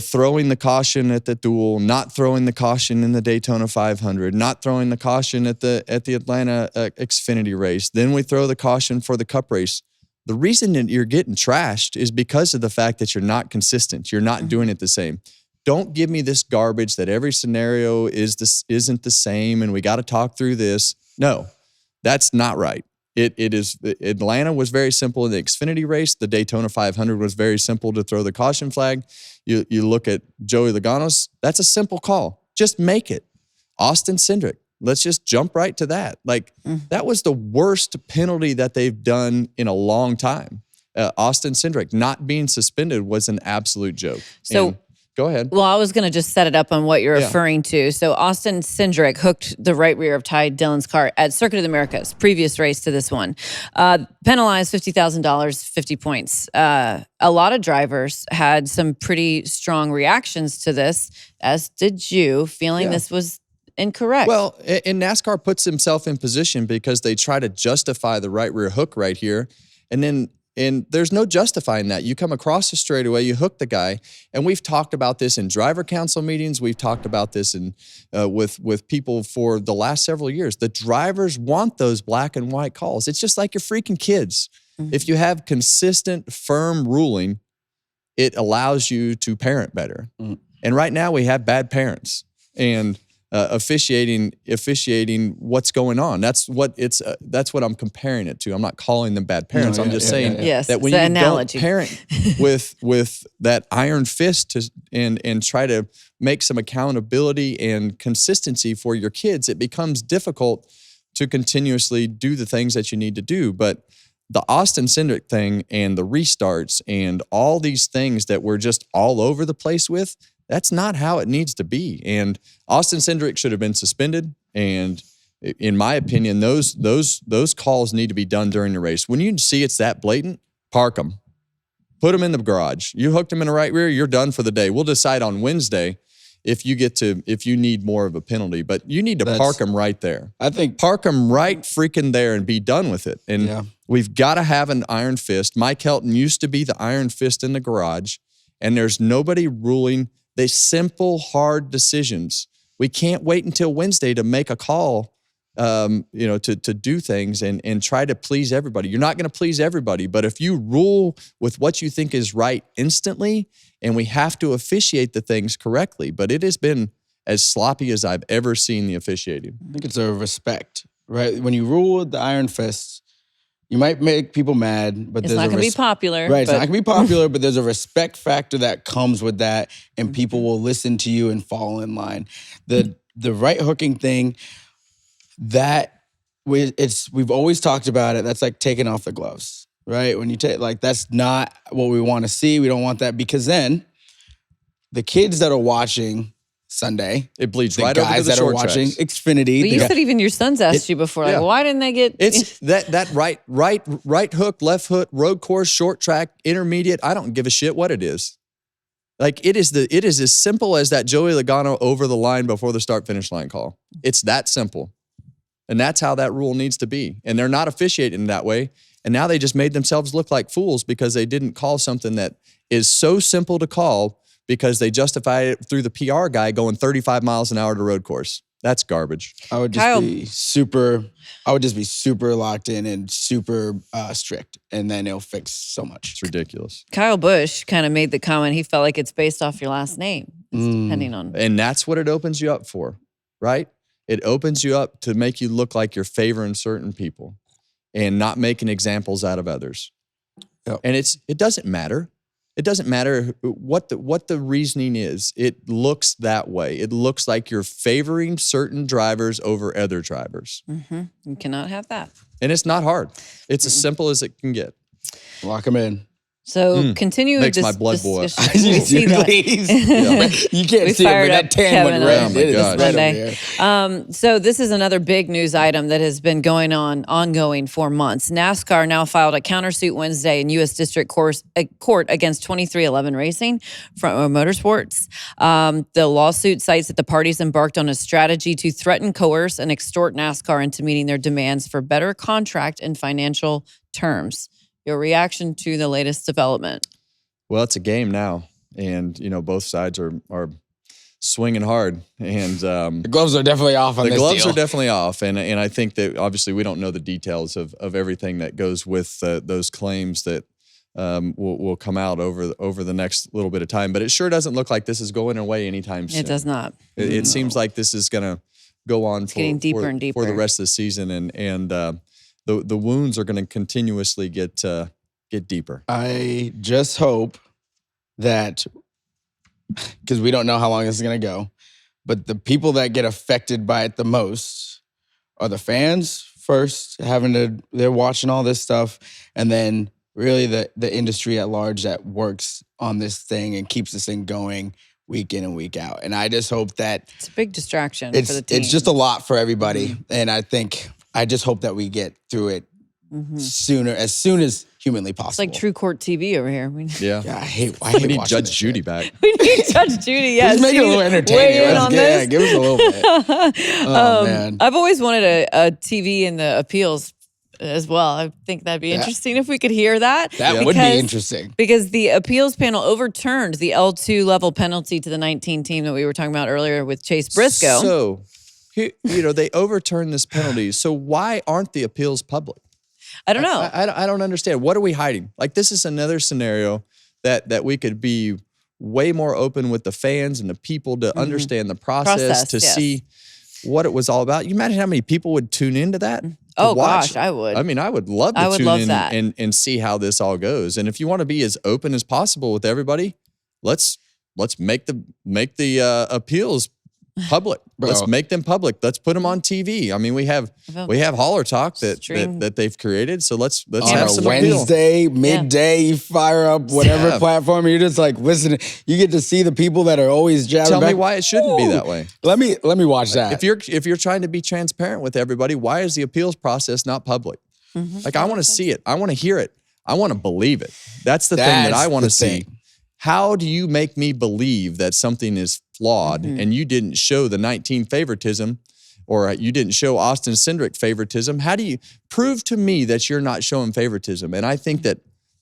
throwing the caution at the duel, not throwing the caution in the Daytona 500, not throwing the caution at the Atlanta Xfinity race, then we throw the caution for the Cup race. The reason that you're getting trashed is because of the fact that you're not consistent. You're not doing it the same. Don't give me this garbage that every scenario isn't the same and we got to talk through this. No, that's not right. Atlanta was very simple in the Xfinity race. The Daytona 500 was very simple to throw the caution flag. You look at Joey Logano's, that's a simple call. Just make it. Austin Cindric, let's just jump right to that. Like that was the worst penalty that they've done in a long time. Austin Cindric not being suspended was an absolute joke. So go ahead. Well, I was going to just set it up on what you're referring to. So Austin Cindric hooked the right rear of Ty Dillon's car at Circuit of the Americas, previous race to this one. Penalized $50,000, 50 points. A lot of drivers had some pretty strong reactions to this, as did you, feeling this was incorrect. Well, and NASCAR puts himself in position because they try to justify the right rear hook right here. And there's no justifying that. You come across the straightaway, you hook the guy, and we've talked about this in driver council meetings. We've talked about this in with people for the last several years. The drivers want those black and white calls. It's just like your freaking kids. If you have consistent, firm ruling, it allows you to parent better. And right now we have bad parents and officiating what's going on. That's what I'm comparing it to. I'm not calling them bad parents. I'm just saying Yes, that when it's you the analogy. don't parent with that iron fist and try to make some accountability and consistency for your kids, it becomes difficult to continuously do the things that you need to do. But the Austin Cindric thing and the restarts and all these things that we're just all over the place with, that's not how it needs to be. And Austin Cindric should have been suspended. And in my opinion, those calls need to be done during the race. When you see it's that blatant, park them. Put them in the garage. You hooked them in the right rear, you're done for the day. We'll decide on Wednesday if you need more of a penalty. But you need to park them right there. I think park them right freaking there and be done with it. And we've got to have an iron fist. Mike Helton used to be the iron fist in the garage, and there's nobody ruling the simple, hard decisions. We can't wait until Wednesday to make a call, to do things and try to please everybody. You're not going to please everybody, but if you rule with what you think is right instantly, and we have to officiate the things correctly, but it has been as sloppy as I've ever seen the officiating. I think it's a respect, right? When you rule with the iron fist, you might make people mad, but it's not going to be popular. Right, it's not going to be popular, but there's a respect factor that comes with that, and people will listen to you and fall in line. The right hooking thing, we've always talked about it. That's like taking off the gloves, right? When you take, that's not what we want to see. We don't want that, because then the kids that are watching Sunday, it bleeds right over to the guys that are watching Xfinity. But you said even your sons asked you before, why didn't they get? It's that right hook, left hook, road course, short track, intermediate. I don't give a shit what it is. Like it is as simple as that Joey Logano over the line before the start finish line call. It's that simple, and that's how that rule needs to be. And they're not officiating that way. And now they just made themselves look like fools because they didn't call something that is so simple to call because they justified it through the PR guy going 35 miles an hour to road course. That's garbage. I would just be super locked in and super strict, and then it'll fix so much. It's ridiculous. Kyle Busch kind of made the comment. He felt like it's based off your last name, depending on. And that's what it opens you up for, right? It opens you up to make you look like you're favoring certain people and not making examples out of others. Yep. And it doesn't matter. It doesn't matter what the reasoning is. It looks that way. It looks like you're favoring certain drivers over other drivers. You cannot have that. And it's not hard. It's as simple as it can get. Lock them in. So continue. Makes my blood boil. We see that. You can't see it, fired but up that tan Kevin went red. Oh my It is gosh. red over Monday. here. So this is another big news item that has been ongoing for months. NASCAR now filed a countersuit Wednesday in U.S. District Court against 2311 Racing from Motorsports. The lawsuit cites that the parties embarked on a strategy to threaten, coerce, and extort NASCAR into meeting their demands for better contract and financial terms. Your reaction to the latest development? Well, it's a game now. And, both sides are swinging hard. And The gloves are definitely off on the this gloves deal. are definitely off. And I think that obviously we don't know the details of everything that goes with those claims that will come out over the next little bit of time. But it sure doesn't look like this is going away anytime soon. It does not. It seems like this is going to go on getting deeper and deeper for the rest of the season. And the wounds are going to continuously get deeper. I just hope that, because we don't know how long this is going to go, but the people that get affected by it the most are the fans first, they're watching all this stuff, and then really the industry at large that works on this thing and keeps this thing going week in and week out. And I just hope that It's a big distraction for the team. it's just a lot for everybody. And I just hope that we get through it sooner, as soon as humanly possible. It's like True Court TV over here. Yeah. I hate We watching need this Judge shit. Judy back. We need Judge Judy. Yes, Just make it a little entertaining. Weigh in Let's on get- this. yeah, give us a little bit. Oh, man. I've always wanted a TV in the appeals as well. I think that'd be interesting if we could hear that. That would be interesting. Because the appeals panel overturned the L2 level penalty to the 19 team that we were talking about earlier with Chase Briscoe. So, they overturned this penalty. So why aren't the appeals public? I don't know. I don't understand. What are we hiding? Like, this is another scenario that we could be way more open with the fans and the people to understand the process to yes. see what it was all about. You imagine how many people would tune into that? Oh, watch? gosh, I would. I mean, I would love to I would tune love in that. and see how this all goes. And if you want to be as open as possible with everybody, let's make the appeals public. Bro. Let's make them public. Let's put them on TV. I mean, we have Holler Talk that they've created. So let's On have a some appeal. Wednesday, midday, you fire up whatever Yeah. platform. You're just like, listen, you get to see the people that are always jabbing Tell back. me why it shouldn't be that way. Let me watch that. If you're trying to be transparent with everybody, why is the appeals process not public? Like, I want to see it. I want to hear it. I want to believe it. That's the thing that I That's want to the see. thing. How do you make me believe that something is flawed and you didn't show the 19 favoritism, or you didn't show Austin Cindric favoritism? How do you prove to me that you're not showing favoritism? And I think that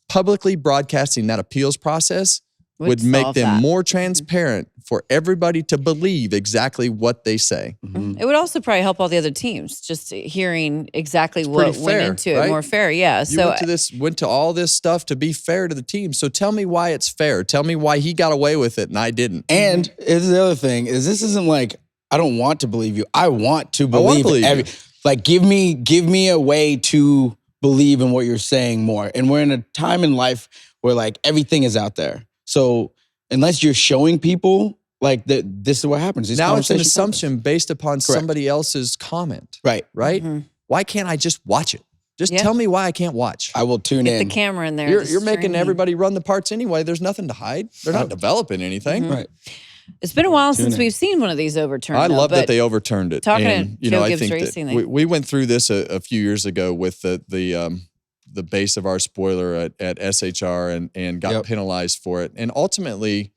publicly broadcasting that appeals process would make solve them that. more transparent for everybody to believe exactly what they say. It would also probably help all the other teams just hearing exactly what pretty went fair, into it. right? More fair, yeah. You So went to all this stuff to be fair to the team. So tell me why it's fair. Tell me why he got away with it and I didn't. And is the other thing is this isn't like I don't want to believe you. I want to believe, believe you. Like give me a way to believe in what you're saying more. And we're in a time in life where like everything is out there. So unless you're showing people like this is what happens. These Now it's an conversations assumption based upon somebody else's comment, happen. Right. right? Why can't I just watch it? Just Yeah. tell me why I can't watch. I will tune get in. the camera in there. You're making streaming. everybody run the parts anyway. There's nothing to hide. They're not developing anything. Right. It's been a while since in. we've seen one of these overturned. I though, love that but they overturned it. talking And, to Joe I Gibbs think Racing, that we went through this a few years ago with the base of our spoiler at SHR and got penalized for it. And ultimately,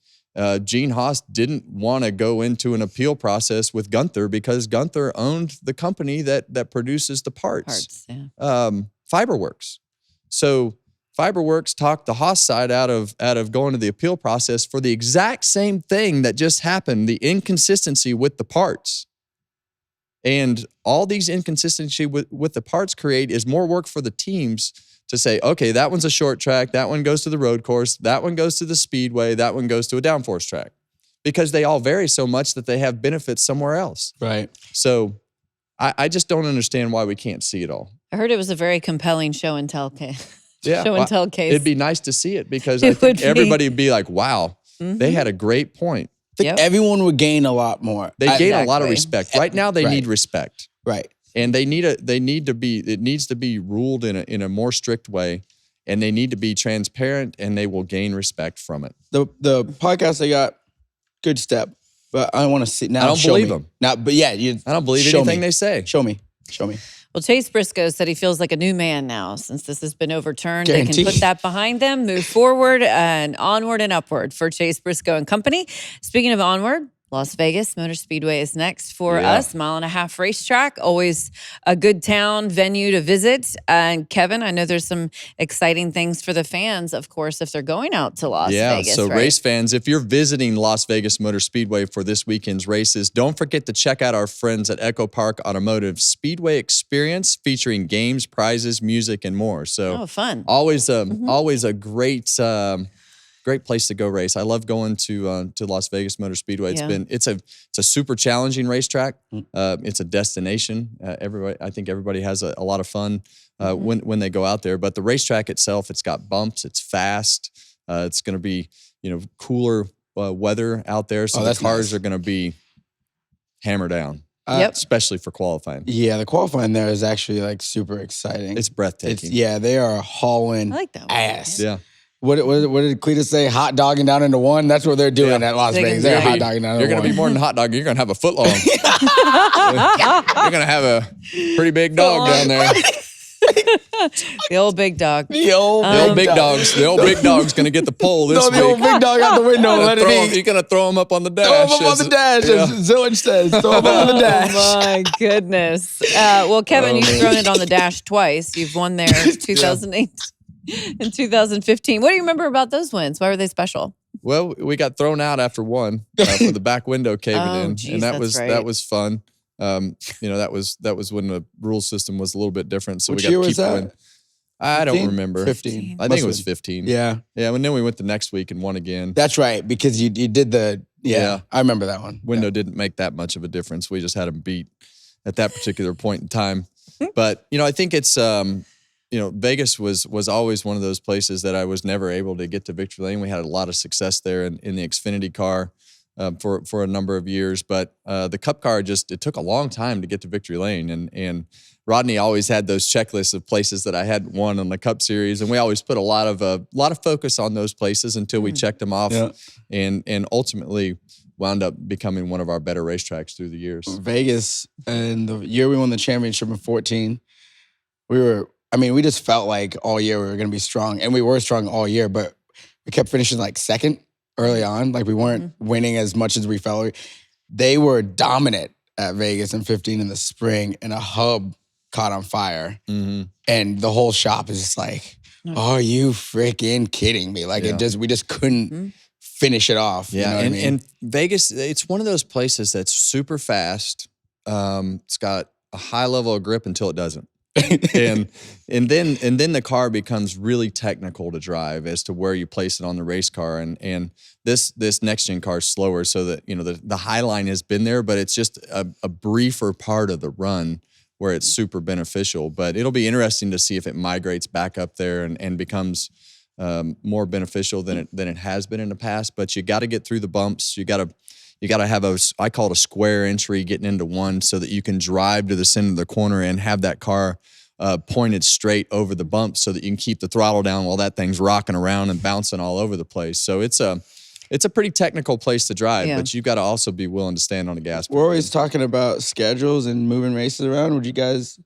Gene Haas didn't want to go into an appeal process with Gunther because Gunther owned the company that produces the parts. yeah. Fiberworks. So Fiberworks talked the Haas side out of going to the appeal process for the exact same thing that just happened, the inconsistency with the parts. And all these inconsistency with the parts create is more work for the teams to say, okay, that one's a short track, that one goes to the road course, that one goes to the speedway, that one goes to a downforce track. Because they all vary so much that they have benefits somewhere else. Right. So I just don't understand why we can't see it all. I heard it was a very compelling show and tell case. Yeah, Show and tell case. It'd be nice to see it because I think everybody would be like, wow, they had a great point. I think everyone would gain a lot more. They gain a lot of respect. Right now, they need respect. Right. And it needs to be ruled in a more strict way, and they need to be transparent, and they will gain respect from it. The podcast they got, good step, but I want to see now. I don't believe them. Now, but yeah, I don't believe anything they say. Show me. Well, Chase Briscoe said he feels like a new man now since this has been overturned. They Guaranteed. can put that behind them, move forward and onward and upward for Chase Briscoe and company. Speaking of onward, Las Vegas Motor Speedway is next for us. 1.5 mile racetrack, always a good town venue to visit. And Kevin, I know there's some exciting things for the fans, of course, if they're going out to Las Vegas. So right? race fans, if you're visiting Las Vegas Motor Speedway for this weekend's races, don't forget to check out our friends at Echo Park Automotive Speedway Experience, featuring games, prizes, music, and more. So fun. Always a great place to go race. I love going to Las Vegas Motor Speedway. It's a super challenging racetrack. It's a destination. I think everybody has a lot of fun when they go out there. But the racetrack itself, it's got bumps. It's fast. It's going to be cooler weather out there, so the cars are going to be hammered down. Especially for qualifying. Yeah, the qualifying there is actually like super exciting. It's breathtaking. They are hauling I like that one. ass. Yeah. What did Cletus say? Hot dogging down into one? That's what they're doing at Las Vegas. They're hot dogging down into one. You're going to be more than hot dog. You're going to have a foot long. You're going to have a pretty big dog down there. The old big dog. The old big dogs. The old big dog's going to get the pole this week. The old big dog out the window. Let it eat. You're going to throw him up on the dash. Throw him up on the dash, as Zillage says. Throw him up on the dash. Oh, my goodness. Well, Kevin, you've thrown it on the dash twice. You've won there in 2008 and 2015. What do you remember about those wins? Why were they special? Well, we got thrown out after one for the back window caving in, geez, and that was fun. That was when the rule system was a little bit different. So Which we got year to was keep that? winning. I don't remember. 15. I think it was 15. Yeah. Yeah, and then we went the next week and won again. That's right, because you did the, I remember that one. Window didn't make that much of a difference. We just had them beat at that particular point in time. But, I think it's, Vegas was always one of those places that I was never able to get to victory lane. We had a lot of success there in the Xfinity car for a number of years. But the Cup car it took a long time to get to victory lane. And Rodney always had those checklists of places that I hadn't won on the Cup Series, and we always put a lot of focus on those places until we checked them off, and ultimately wound up becoming one of our better racetracks through the years. Vegas, and the year we won the championship in 14, we just felt like all year we were going to be strong, and we were strong all year, but we kept finishing like second early on. Like we weren't winning as much as we felt. They were dominant at Vegas in 15 in the spring, and a hub caught on fire, and the whole shop is just like, "Are you freaking kidding me?" Like we just couldn't finish it off. Yeah, you know what I mean? And Vegas, it's one of those places that's super fast. It's got a high level of grip until it doesn't, and then the car becomes really technical to drive as to where you place it on the race car, and this next gen car is slower, so that the high line has been there, but it's just a briefer part of the run where it's super beneficial. But it'll be interesting to see if it migrates back up there and becomes more beneficial than it has been in the past. But you got to get through the bumps. You got to have I call it a square entry getting into one, so that you can drive to the center of the corner and have that car pointed straight over the bumps, so that you can keep the throttle down while that thing's rocking around and bouncing all over the place. So it's a pretty technical place to drive, but you've got to also be willing to stand on the gas. We're always talking about schedules and moving races around. Would you guys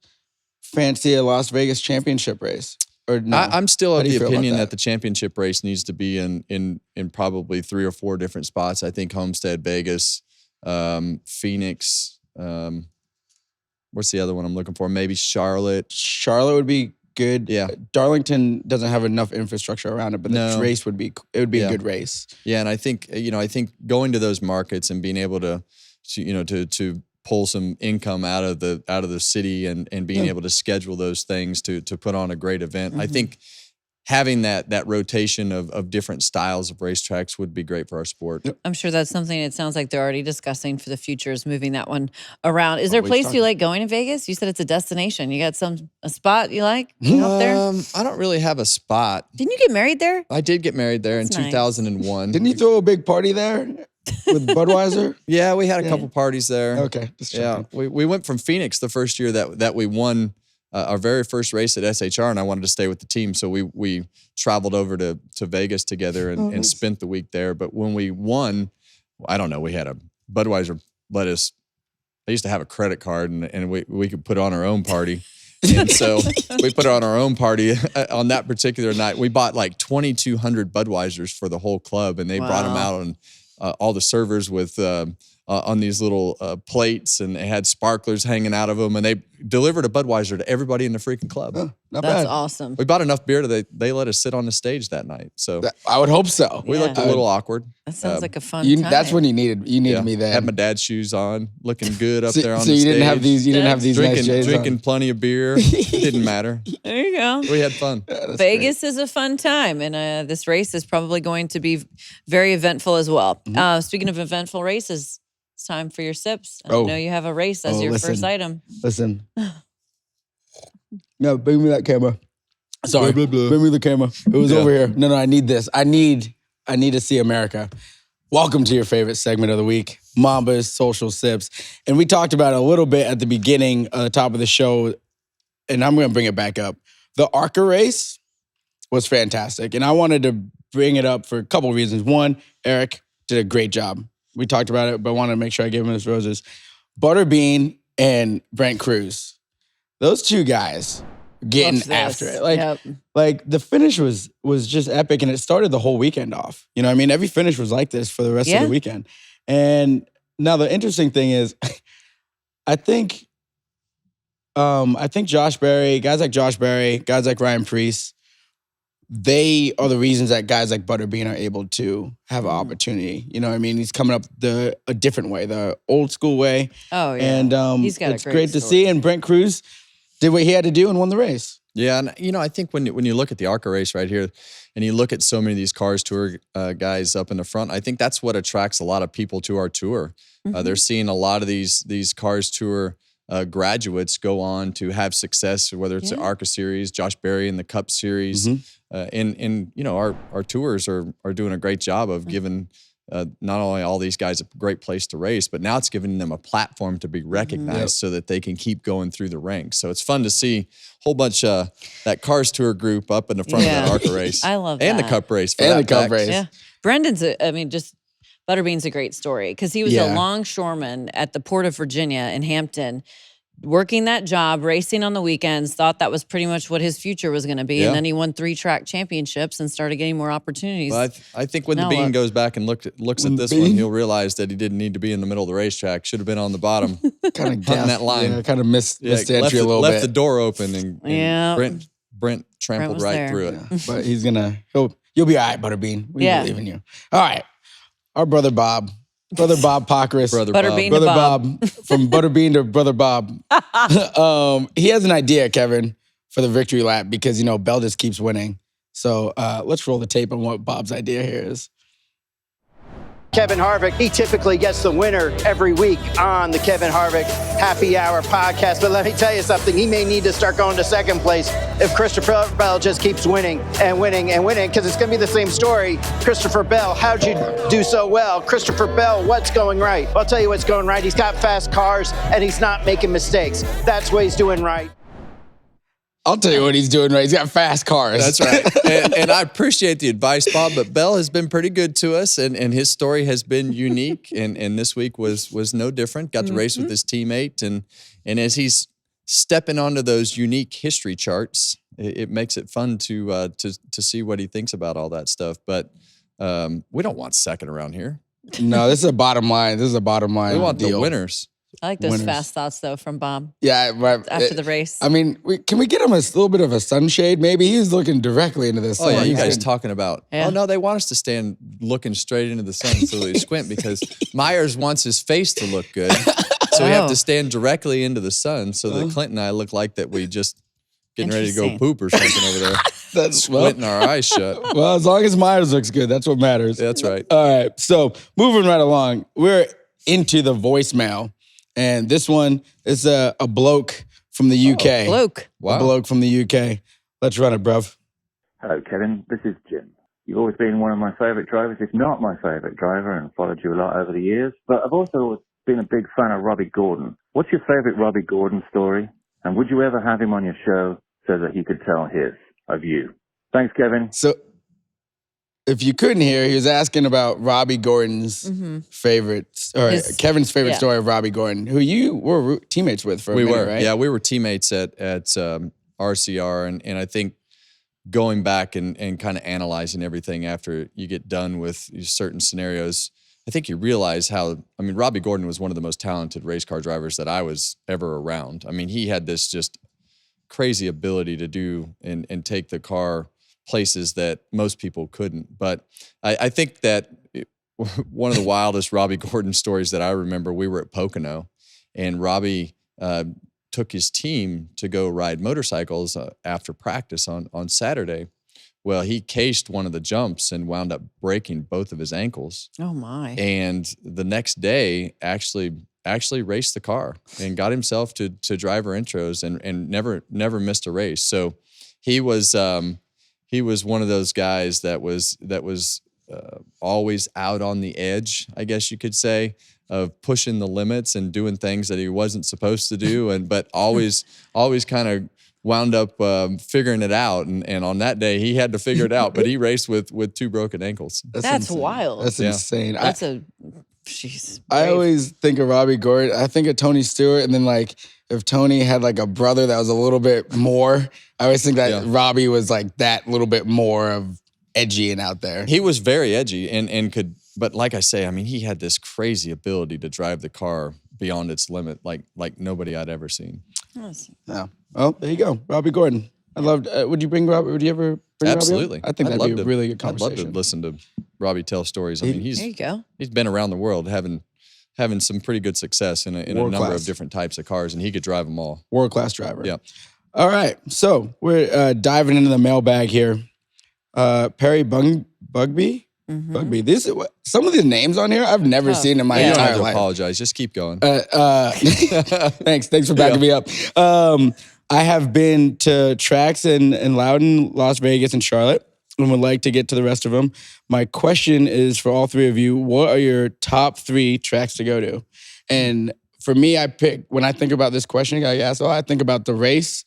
fancy a Las Vegas championship race? Or no? I'm still of the opinion that the championship race needs to be in probably 3 or 4 different spots. I think Homestead, Vegas, Phoenix. What's the other one I'm looking for? Maybe Charlotte. Charlotte would be good. Yeah. Darlington doesn't have enough infrastructure around it, but No. the race would be a Yeah. good race. Yeah, and I think going to those markets and being able to pull some income out of the city and being able to schedule those things to put on a great event. I think having that rotation of different styles of racetracks would be great for our sport. I'm sure that's something it sounds like they're already discussing for the future is moving that one around. Is there a place you like going in Vegas? You said it's a destination. You got a spot you like up there? I don't really have a spot. Didn't you get married there? I did get married there That's in nice. 2001. Didn't you throw a big party there with Budweiser? Yeah, we had a couple parties there. Okay, just Yeah, checking. we went from Phoenix the first year that we won our very first race at SHR, and I wanted to stay with the team, so we traveled over to Vegas together and spent the week there. But when we won, I don't know, we had a Budweiser let us. I used to have a credit card, and we could put on our own party. And so we put on our own party on that particular night. We bought like 2,200 Budweisers for the whole club, and they brought them out on all the servers with on these little plates, and they had sparklers hanging out of them, and they delivered a Budweiser to everybody in the freaking club. Not That's bad. awesome. We bought enough beer that they let us sit on the stage that night. So I would hope so. we looked a little awkward. That sounds like a fun You, time. that's when you needed me there. Had my dad's shoes on, looking good up there on so the you stage. didn't have these. You didn't have these nice J's drinking on. plenty of beer. It didn't matter. There you go. We had fun. Vegas is a fun time, and this race is probably going to be very eventful as well. Speaking of eventful races, it's time for your sips. I know you have a race as your first item. Listen. No, bring me that camera. Sorry, bring me the camera. It was over here. No, I need this. I need to see America. Welcome to your favorite segment of the week, Mamba's Social Sips. And we talked about it a little bit at the beginning, top of the show, and I'm going to bring it back up. The ARCA race was fantastic, and I wanted to bring it up for a couple of reasons. One, Eric did a great job. We talked about it, but I wanted to make sure I gave him his roses. Butterbean and Brent Cruz. Those two guys getting Love this. after it. Like the finish was just epic, and it started the whole weekend off. You know what I mean? Every finish was like this for the rest of the weekend. And now the interesting thing is, I think Josh Berry, guys like Josh Berry, guys like Ryan Preece, they are the reasons that guys like Butterbean are able to have an opportunity. You know what I mean? He's coming up a different way, the old school way. Oh, yeah. And He's got it's a great great to story. see. And Brent Cruz did what he had to do and won the race. Yeah, and I think when you look at the ARCA race right here, and you look at so many of these Cars Tour guys up in the front, I think that's what attracts a lot of people to our tour. They're seeing a lot of these Cars Tour graduates go on to have success, whether it's the ARCA series, Josh Berry in the Cup series, and our tours are doing a great job of giving not only all these guys a great place to race, but now it's giving them a platform to be recognized so that they can keep going through the ranks. So it's fun to see a whole bunch of that Cars Tour group up in the front of that ARCA race. I love and that. the Cup race. For And that the Cup fact. race. Yeah. Brendan's, Butterbean's a great story because he was a longshoreman at the Port of Virginia in Hampton, working that job, racing on the weekends, thought that was pretty much what his future was going to be. Yeah. And then he won 3 track championships and started getting more opportunities. Well, I think when the Now Bean look. goes back and looks at this one, he'll realize that he didn't need to be in the middle of the racetrack. Should have been on the bottom, Kind of hunting that line. Yeah, kind of missed the entry left a little left bit. the door open, and Yeah. Brent trampled was right there. through it. But you'll be all right, Butterbean. We Yeah. believe in you. All right. Our brother Bob Pockris. Brother Butterbean Bob. to Brother Bob. Bob. From Butterbean to Brother Bob. He has an idea, Kevin, for the victory lap because, Bell just keeps winning. So let's roll the tape on what Bob's idea here is. Kevin Harvick, he typically gets the winner every week on the Kevin Harvick Happy Hour podcast. But let me tell you something, he may need to start going to second place if Christopher Bell just keeps winning and winning and winning, because it's going to be the same story. Christopher Bell, how'd you do so well? Christopher Bell, what's going right? I'll tell you what's going right. He's got fast cars and he's not making mistakes. That's what he's doing right. I'll tell you what he's doing right. He's got fast cars. That's right. and I appreciate the advice, Bob, but Bell has been pretty good to us, and his story has been unique, and this week was no different. Got to race with his teammate, and as he's stepping onto those unique history charts, it makes it fun to see what he thinks about all that stuff. But we don't want second around here. No, this is a bottom line. We want deal. the winners. I like those winners. fast thoughts though from Bob Yeah, right. after the race. I mean, can we get him a little bit of a sunshade? Maybe he's looking directly into the Oh sun. yeah, you He's guys getting- talking about? Yeah. Oh no, they want us to stand looking straight into the sun so we squint because Myers wants his face to look good, so we have Oh. to stand directly into the sun so that Clint and I look like that we just getting ready to go Interesting. poop or something over there, That's squinting our eyes shut. well, as long as Myers looks good, that's what matters. That's right. All right, so moving right along, we're into the voicemail, and this one is a bloke from the UK. Bloke. Wow. A bloke from the UK. Let's run it, bruv. Hello, Kevin. This is Jim. You've always been one of my favourite drivers, if not my favourite driver, and followed you a lot over the years. But I've also been a big fan of Robbie Gordon. What's your favourite Robbie Gordon story? And would you ever have him on your show so that he could tell his of you? Thanks, Kevin. So, if you couldn't hear, he was asking about Robbie Gordon's favorite, or Kevin's favorite yeah. story of Robbie Gordon, who you were teammates with for a minute, right? Yeah, we were teammates at RCR, and I think going back and kind of analyzing everything after you get done with certain scenarios, I think you realize how, I mean, Robbie Gordon was one of the most talented race car drivers that I was ever around. I mean, he had this just crazy ability to do and take the car places that most people couldn't. But I think that one of the wildest Robbie Gordon stories that I remember, we were at Pocono, and Robbie took his team to go ride motorcycles after practice on Saturday. Well, he cased one of the jumps and wound up breaking both of his ankles. Oh my. And the next day actually raced the car and got himself to driver intros and never missed a race. So he was one of those guys that was always out on the edge, I guess you could say, of pushing the limits and doing things that he wasn't supposed to do, but always kind of wound up figuring it out. And on that day, he had to figure it out, but he raced with 2 broken ankles. That's insane. wild. That's Yeah. insane. That's jeez. I brave. always think of Robbie Gordon. I think of Tony Stewart, and then like if Tony had like a brother that was a little bit more, I always think that Robbie was like that little bit more of edgy and out there. He was very edgy and could, but like I say, I mean, he had this crazy ability to drive the car beyond its limit, like nobody I'd ever seen. Yes. Yeah. Well, there you go, Robbie Gordon. I loved. Would you bring Robbie? Would you ever bring Absolutely. Robbie up? I think I'd that'd be love a to- really good I'd love conversation. to listen to Robbie tell stories. I mean, There you go. he's been around the world having some pretty good success in a number World-class. of different types of cars, and he could drive them all. World class driver. Yeah. All right. So we're diving into the mailbag here. Perry Bugby. Bugby. This is some of the names on here I've never seen in my You don't have entire to life. apologize. Just keep going. Thanks for backing me up. I have been to tracks in Loudon, Las Vegas, and Charlotte, and would like to get to the rest of them. My question is for all 3 of you: what are your top 3 tracks to go to? And for me, when I think about this question, I ask, I think about the race,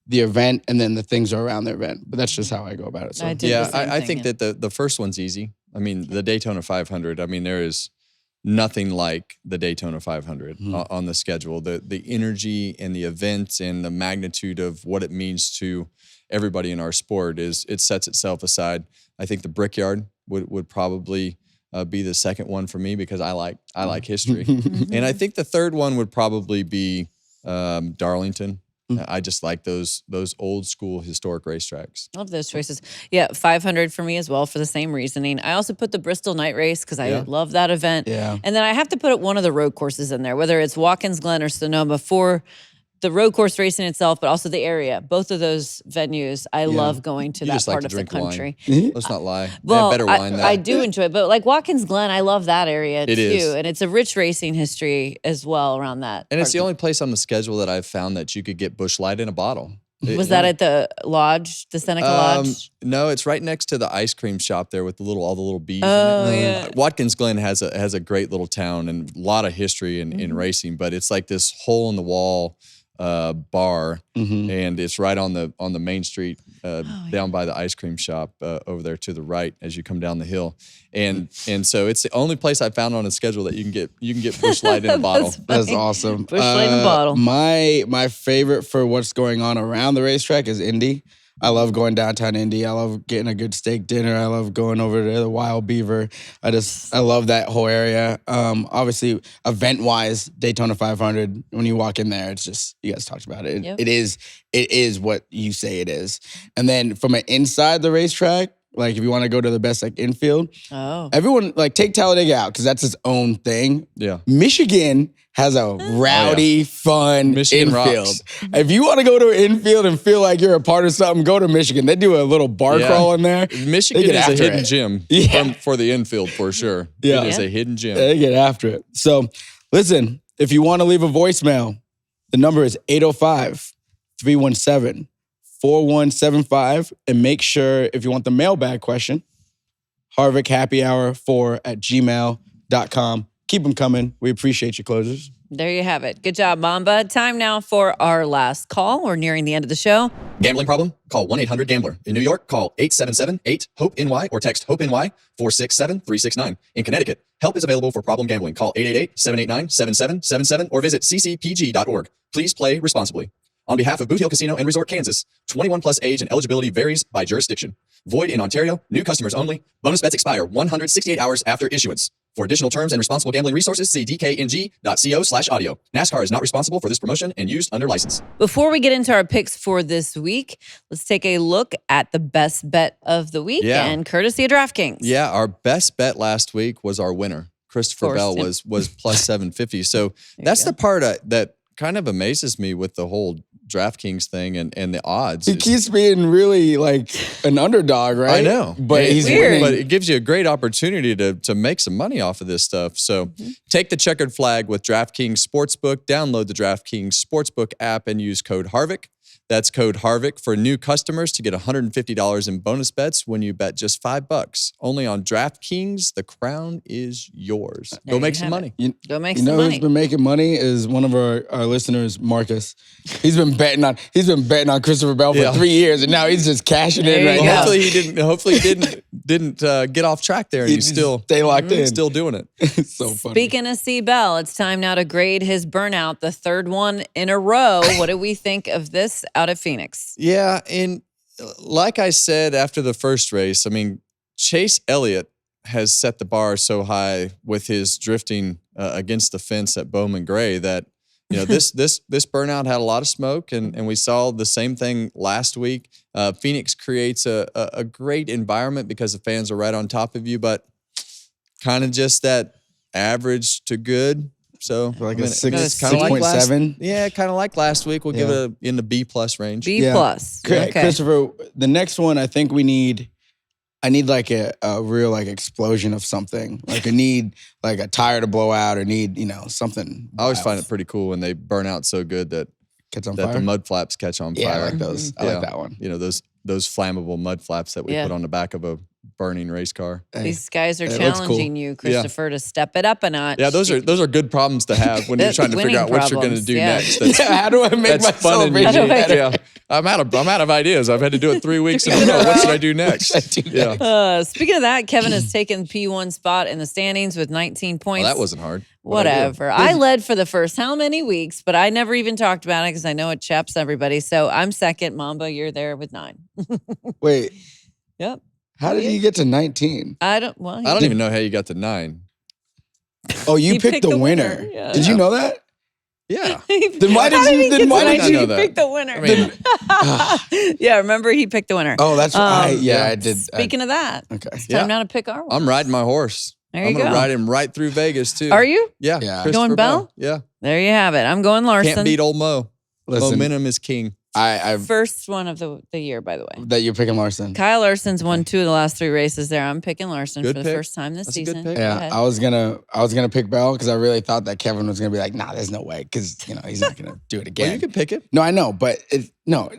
the event, and then the things around the event. But that's just how I go about it. So I did Yeah, the same I thing, think yeah. that the first one's easy. I mean, the Daytona 500. I mean, there is nothing like the Daytona 500 on the schedule. The energy and the event and the magnitude of what it means to everybody in our sport it sets itself aside. I think the Brickyard would probably be the second one for me because I like history, and I think the third one would probably be Darlington. I just like those old school historic racetracks. Love those choices. Yeah, 500 for me as well for the same reasoning. I also put the Bristol Night Race because I love that event. Yeah. And then I have to put one of the road courses in there, whether it's Watkins Glen or Sonoma, for the road course racing itself, but also the area. Both of those venues, I love going to You that just like part to of the drink country. wine. Let's not lie. Well, better wine I do enjoy it, but like Watkins Glen, I love that area It too. is. And it's a rich racing history as well around that. And it's the only place on the schedule that I've found that you could get Busch Light in a bottle. Was that at the lodge, the Seneca Lodge? No, it's right next to the ice cream shop there with all the little bees. Oh, in it. yeah. Watkins Glen has a great little town and a lot of history in racing, but it's like this hole in the wall bar, and it's right on the main street down by the ice cream shop over there to the right as you come down the hill, and so it's the only place I found on a schedule that you can get Busch Light in a bottle. That's awesome. Busch Light in a bottle. My favorite for what's going on around the racetrack is Indy. I love going downtown Indy. I love getting a good steak dinner. I love going over to the Wild Beaver. I love that whole area. Obviously, event-wise, Daytona 500, when you walk in there, it's just, you guys talked about it. Yep. It is what you say it is. And then from an inside the racetrack, like if you want to go to the best like infield, everyone like take Talladega out because that's its own thing. Yeah. Michigan has a rowdy, fun Michigan infield. rocks. If you want to go to an infield and feel like you're a part of something, go to Michigan. They do a little bar crawl in there. Michigan They get is a after hidden it. gem for the infield for sure. Yeah. It is a hidden gem. They get after it. So listen, if you want to leave a voicemail, the number is 805-317-4175. And make sure if you want the mailbag question, harvickhappyhour4@gmail.com. Keep them coming. We appreciate you, closers. There you have it. Good job, Mamba. Time now for our last call. We're nearing the end of the show. Gambling problem? Call 1-800-GAMBLER. In New York, call 877-8-HOPE-NY or text HOPE-NY 467-369. In Connecticut, help is available for problem gambling. Call 888-789-7777 or visit ccpg.org. Please play responsibly. On behalf of Boot Hill Casino and Resort, Kansas, 21 plus age and eligibility varies by jurisdiction. Void in Ontario, new customers only. Bonus bets expire 168 hours after issuance. For additional terms and responsible gambling resources, see dkng.co/audio. NASCAR is not responsible for this promotion and used under license. Before we get into our picks for this week, let's take a look at the best bet of the week and courtesy of DraftKings. Yeah, our best bet last week was our winner. Christopher Bell was plus 750. So that's the part that kind of amazes me with the whole DraftKings thing and the odds. He keeps being really like an underdog, right? I know. But he's weird. winning. But it gives you a great opportunity to make some money off of this stuff. So take the checkered flag with DraftKings Sportsbook. Download the DraftKings Sportsbook app and use code Harvick. That's code Harvick for new customers to get $150 in bonus bets when you bet just $5. Only on DraftKings, the crown is yours. Go make some money. Go make You some know money. who's been making money is one of our listeners, Marcus. He's been betting on Christopher Bell for 3 years, and now he's just cashing in right you now. go. Hopefully he didn't get off track there, and he's still stay locked in. still doing it. It's so funny. Speaking of C. Bell, it's time now to grade his burnout, the third one in a row. What do we think of this out of Phoenix? Yeah, and like I said after the first race, I mean, Chase Elliott has set the bar so high with his drifting against the fence at Bowman Gray that, you know, this burnout had a lot of smoke, and we saw the same thing last week. Phoenix creates a great environment because the fans are right on top of you, but kind of just that average to good. So Like a it's 6.7? Yeah, kind of like last week. We'll give it in the B+ range. B+. Okay. Christopher, the next one I think I need like a real like explosion of something. Like I need like a tire to blow out or need, something. I always wild. find it pretty cool when they burn out so good that Catch on the fire? mud flaps catch on Yeah, fire. I like those. I like that one. You know, those flammable mud flaps that we Yeah. put on the back of a burning race car. These guys are it looks cool. challenging you, Christopher, to step it up a notch. Yeah, those are good problems to have when you're That's trying to figure winning out what you're going to problems, do yeah. next. That's, How do I make my that's fun and celebration unique. better? Yeah, I'm out of ideas. I've had to do it 3 weeks in a row. What should I do next? Yeah. Speaking of that, Kevin has taken P1 spot in the standings with 19 points. Well, that wasn't hard. What'd I do? Whatever. I led for the first how many weeks, but I never even talked about it because I know it chaps everybody. So I'm second. Mamba, you're there with 9. Wait, Yep. how did you get to 19? I don't even know how you got to 9. Oh, you He picked the winner. Yeah. Did you know that? Yeah. Then why did you? Then why did you? know that? pick the winner? I mean, Yeah, remember he picked the winner. Oh, that's right. yeah. I did. Speaking of that, Okay. it's Yeah. time now to pick our one. I'm riding my horse. There I'm you gonna go. ride him right through Vegas too. Are you? Yeah. Yeah. Christopher Going Bell? Yeah. There you have it. I'm going Larson. Can't beat old Mo. Listen, Momentum is king. I've First one of the year, by the way. that you're picking Larson. Kyle Larson's won 2 of the last 3 races there. I'm picking Larson Good for the pick. first time this That's a good season. pick. Go Yeah, ahead. I was gonna pick Bell because I really thought that Kevin was gonna be like, nah, there's no way, because he's not gonna do it again. Well, you can pick it. No, I know, but it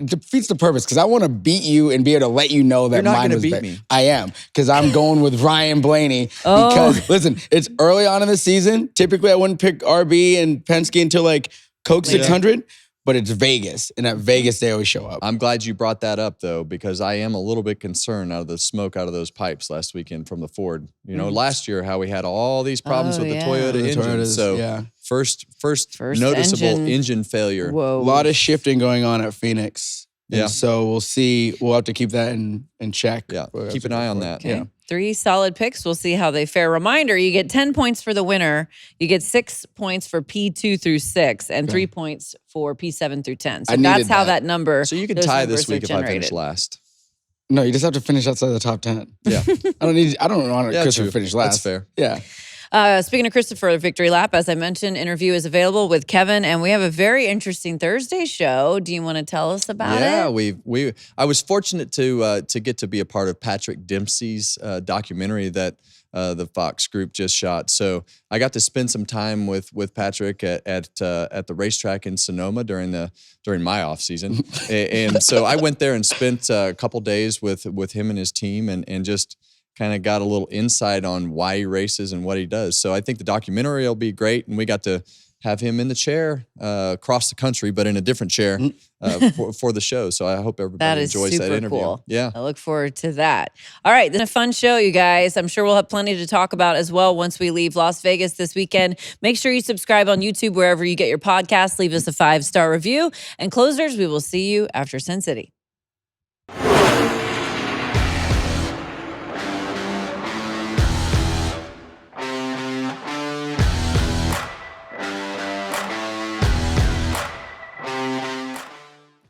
defeats the purpose because I want to beat you and be able to let you know that You're not mine gonna was beat better. me. I am, because I'm going with Ryan Blaney. Oh. Because listen, it's early on in the season. Typically, I wouldn't pick RB and Penske until like Coke 600, but it's Vegas, and at Vegas they always show up. I'm glad you brought that up though, because I am a little bit concerned out of the smoke out of those pipes last weekend from the Ford. You know, last year how we had all these problems Oh, with the yeah. Toyota The engine. Toyotas, So yeah. first First noticeable engine. engine failure. Whoa. A lot of shifting going on at Phoenix. Yeah. And so we'll see. We'll have to keep that in check. Yeah. Keep an eye on that. Okay. Yeah. 3 solid picks. We'll see how they fare. Reminder, you get 10 points for the winner. You get 6 points for P2 through 6 and 3 points for P7 through 10. So I that's needed how that. that number. So you can those tie numbers this week are if I finish generated. last. No, you just have to finish outside the top 10. Yeah. I don't want Yeah, Christopher true. to finish last. That's fair. Yeah. Speaking of Christopher, Victory Lap, as I mentioned, interview is available with Kevin, and we have a very interesting Thursday show. Do you want to tell us about it? I was fortunate to get to be a part of Patrick Dempsey's documentary that the Fox group just shot. So I got to spend some time with Patrick at the racetrack in Sonoma during my off season, and so I went there and spent a couple days with him and his team, and just kind of got a little insight on why he races and what he does. So I think the documentary will be great, and we got to have him in the chair across the country, but in a different chair for the show. So I hope everybody enjoys that interview. Cool. Yeah. I look forward to that. All right. Then a fun show, you guys. I'm sure we'll have plenty to talk about as well once we leave Las Vegas this weekend. Make sure you subscribe on YouTube, wherever you get your podcasts. Leave us a 5-star review. And closers, we will see you after Sin City.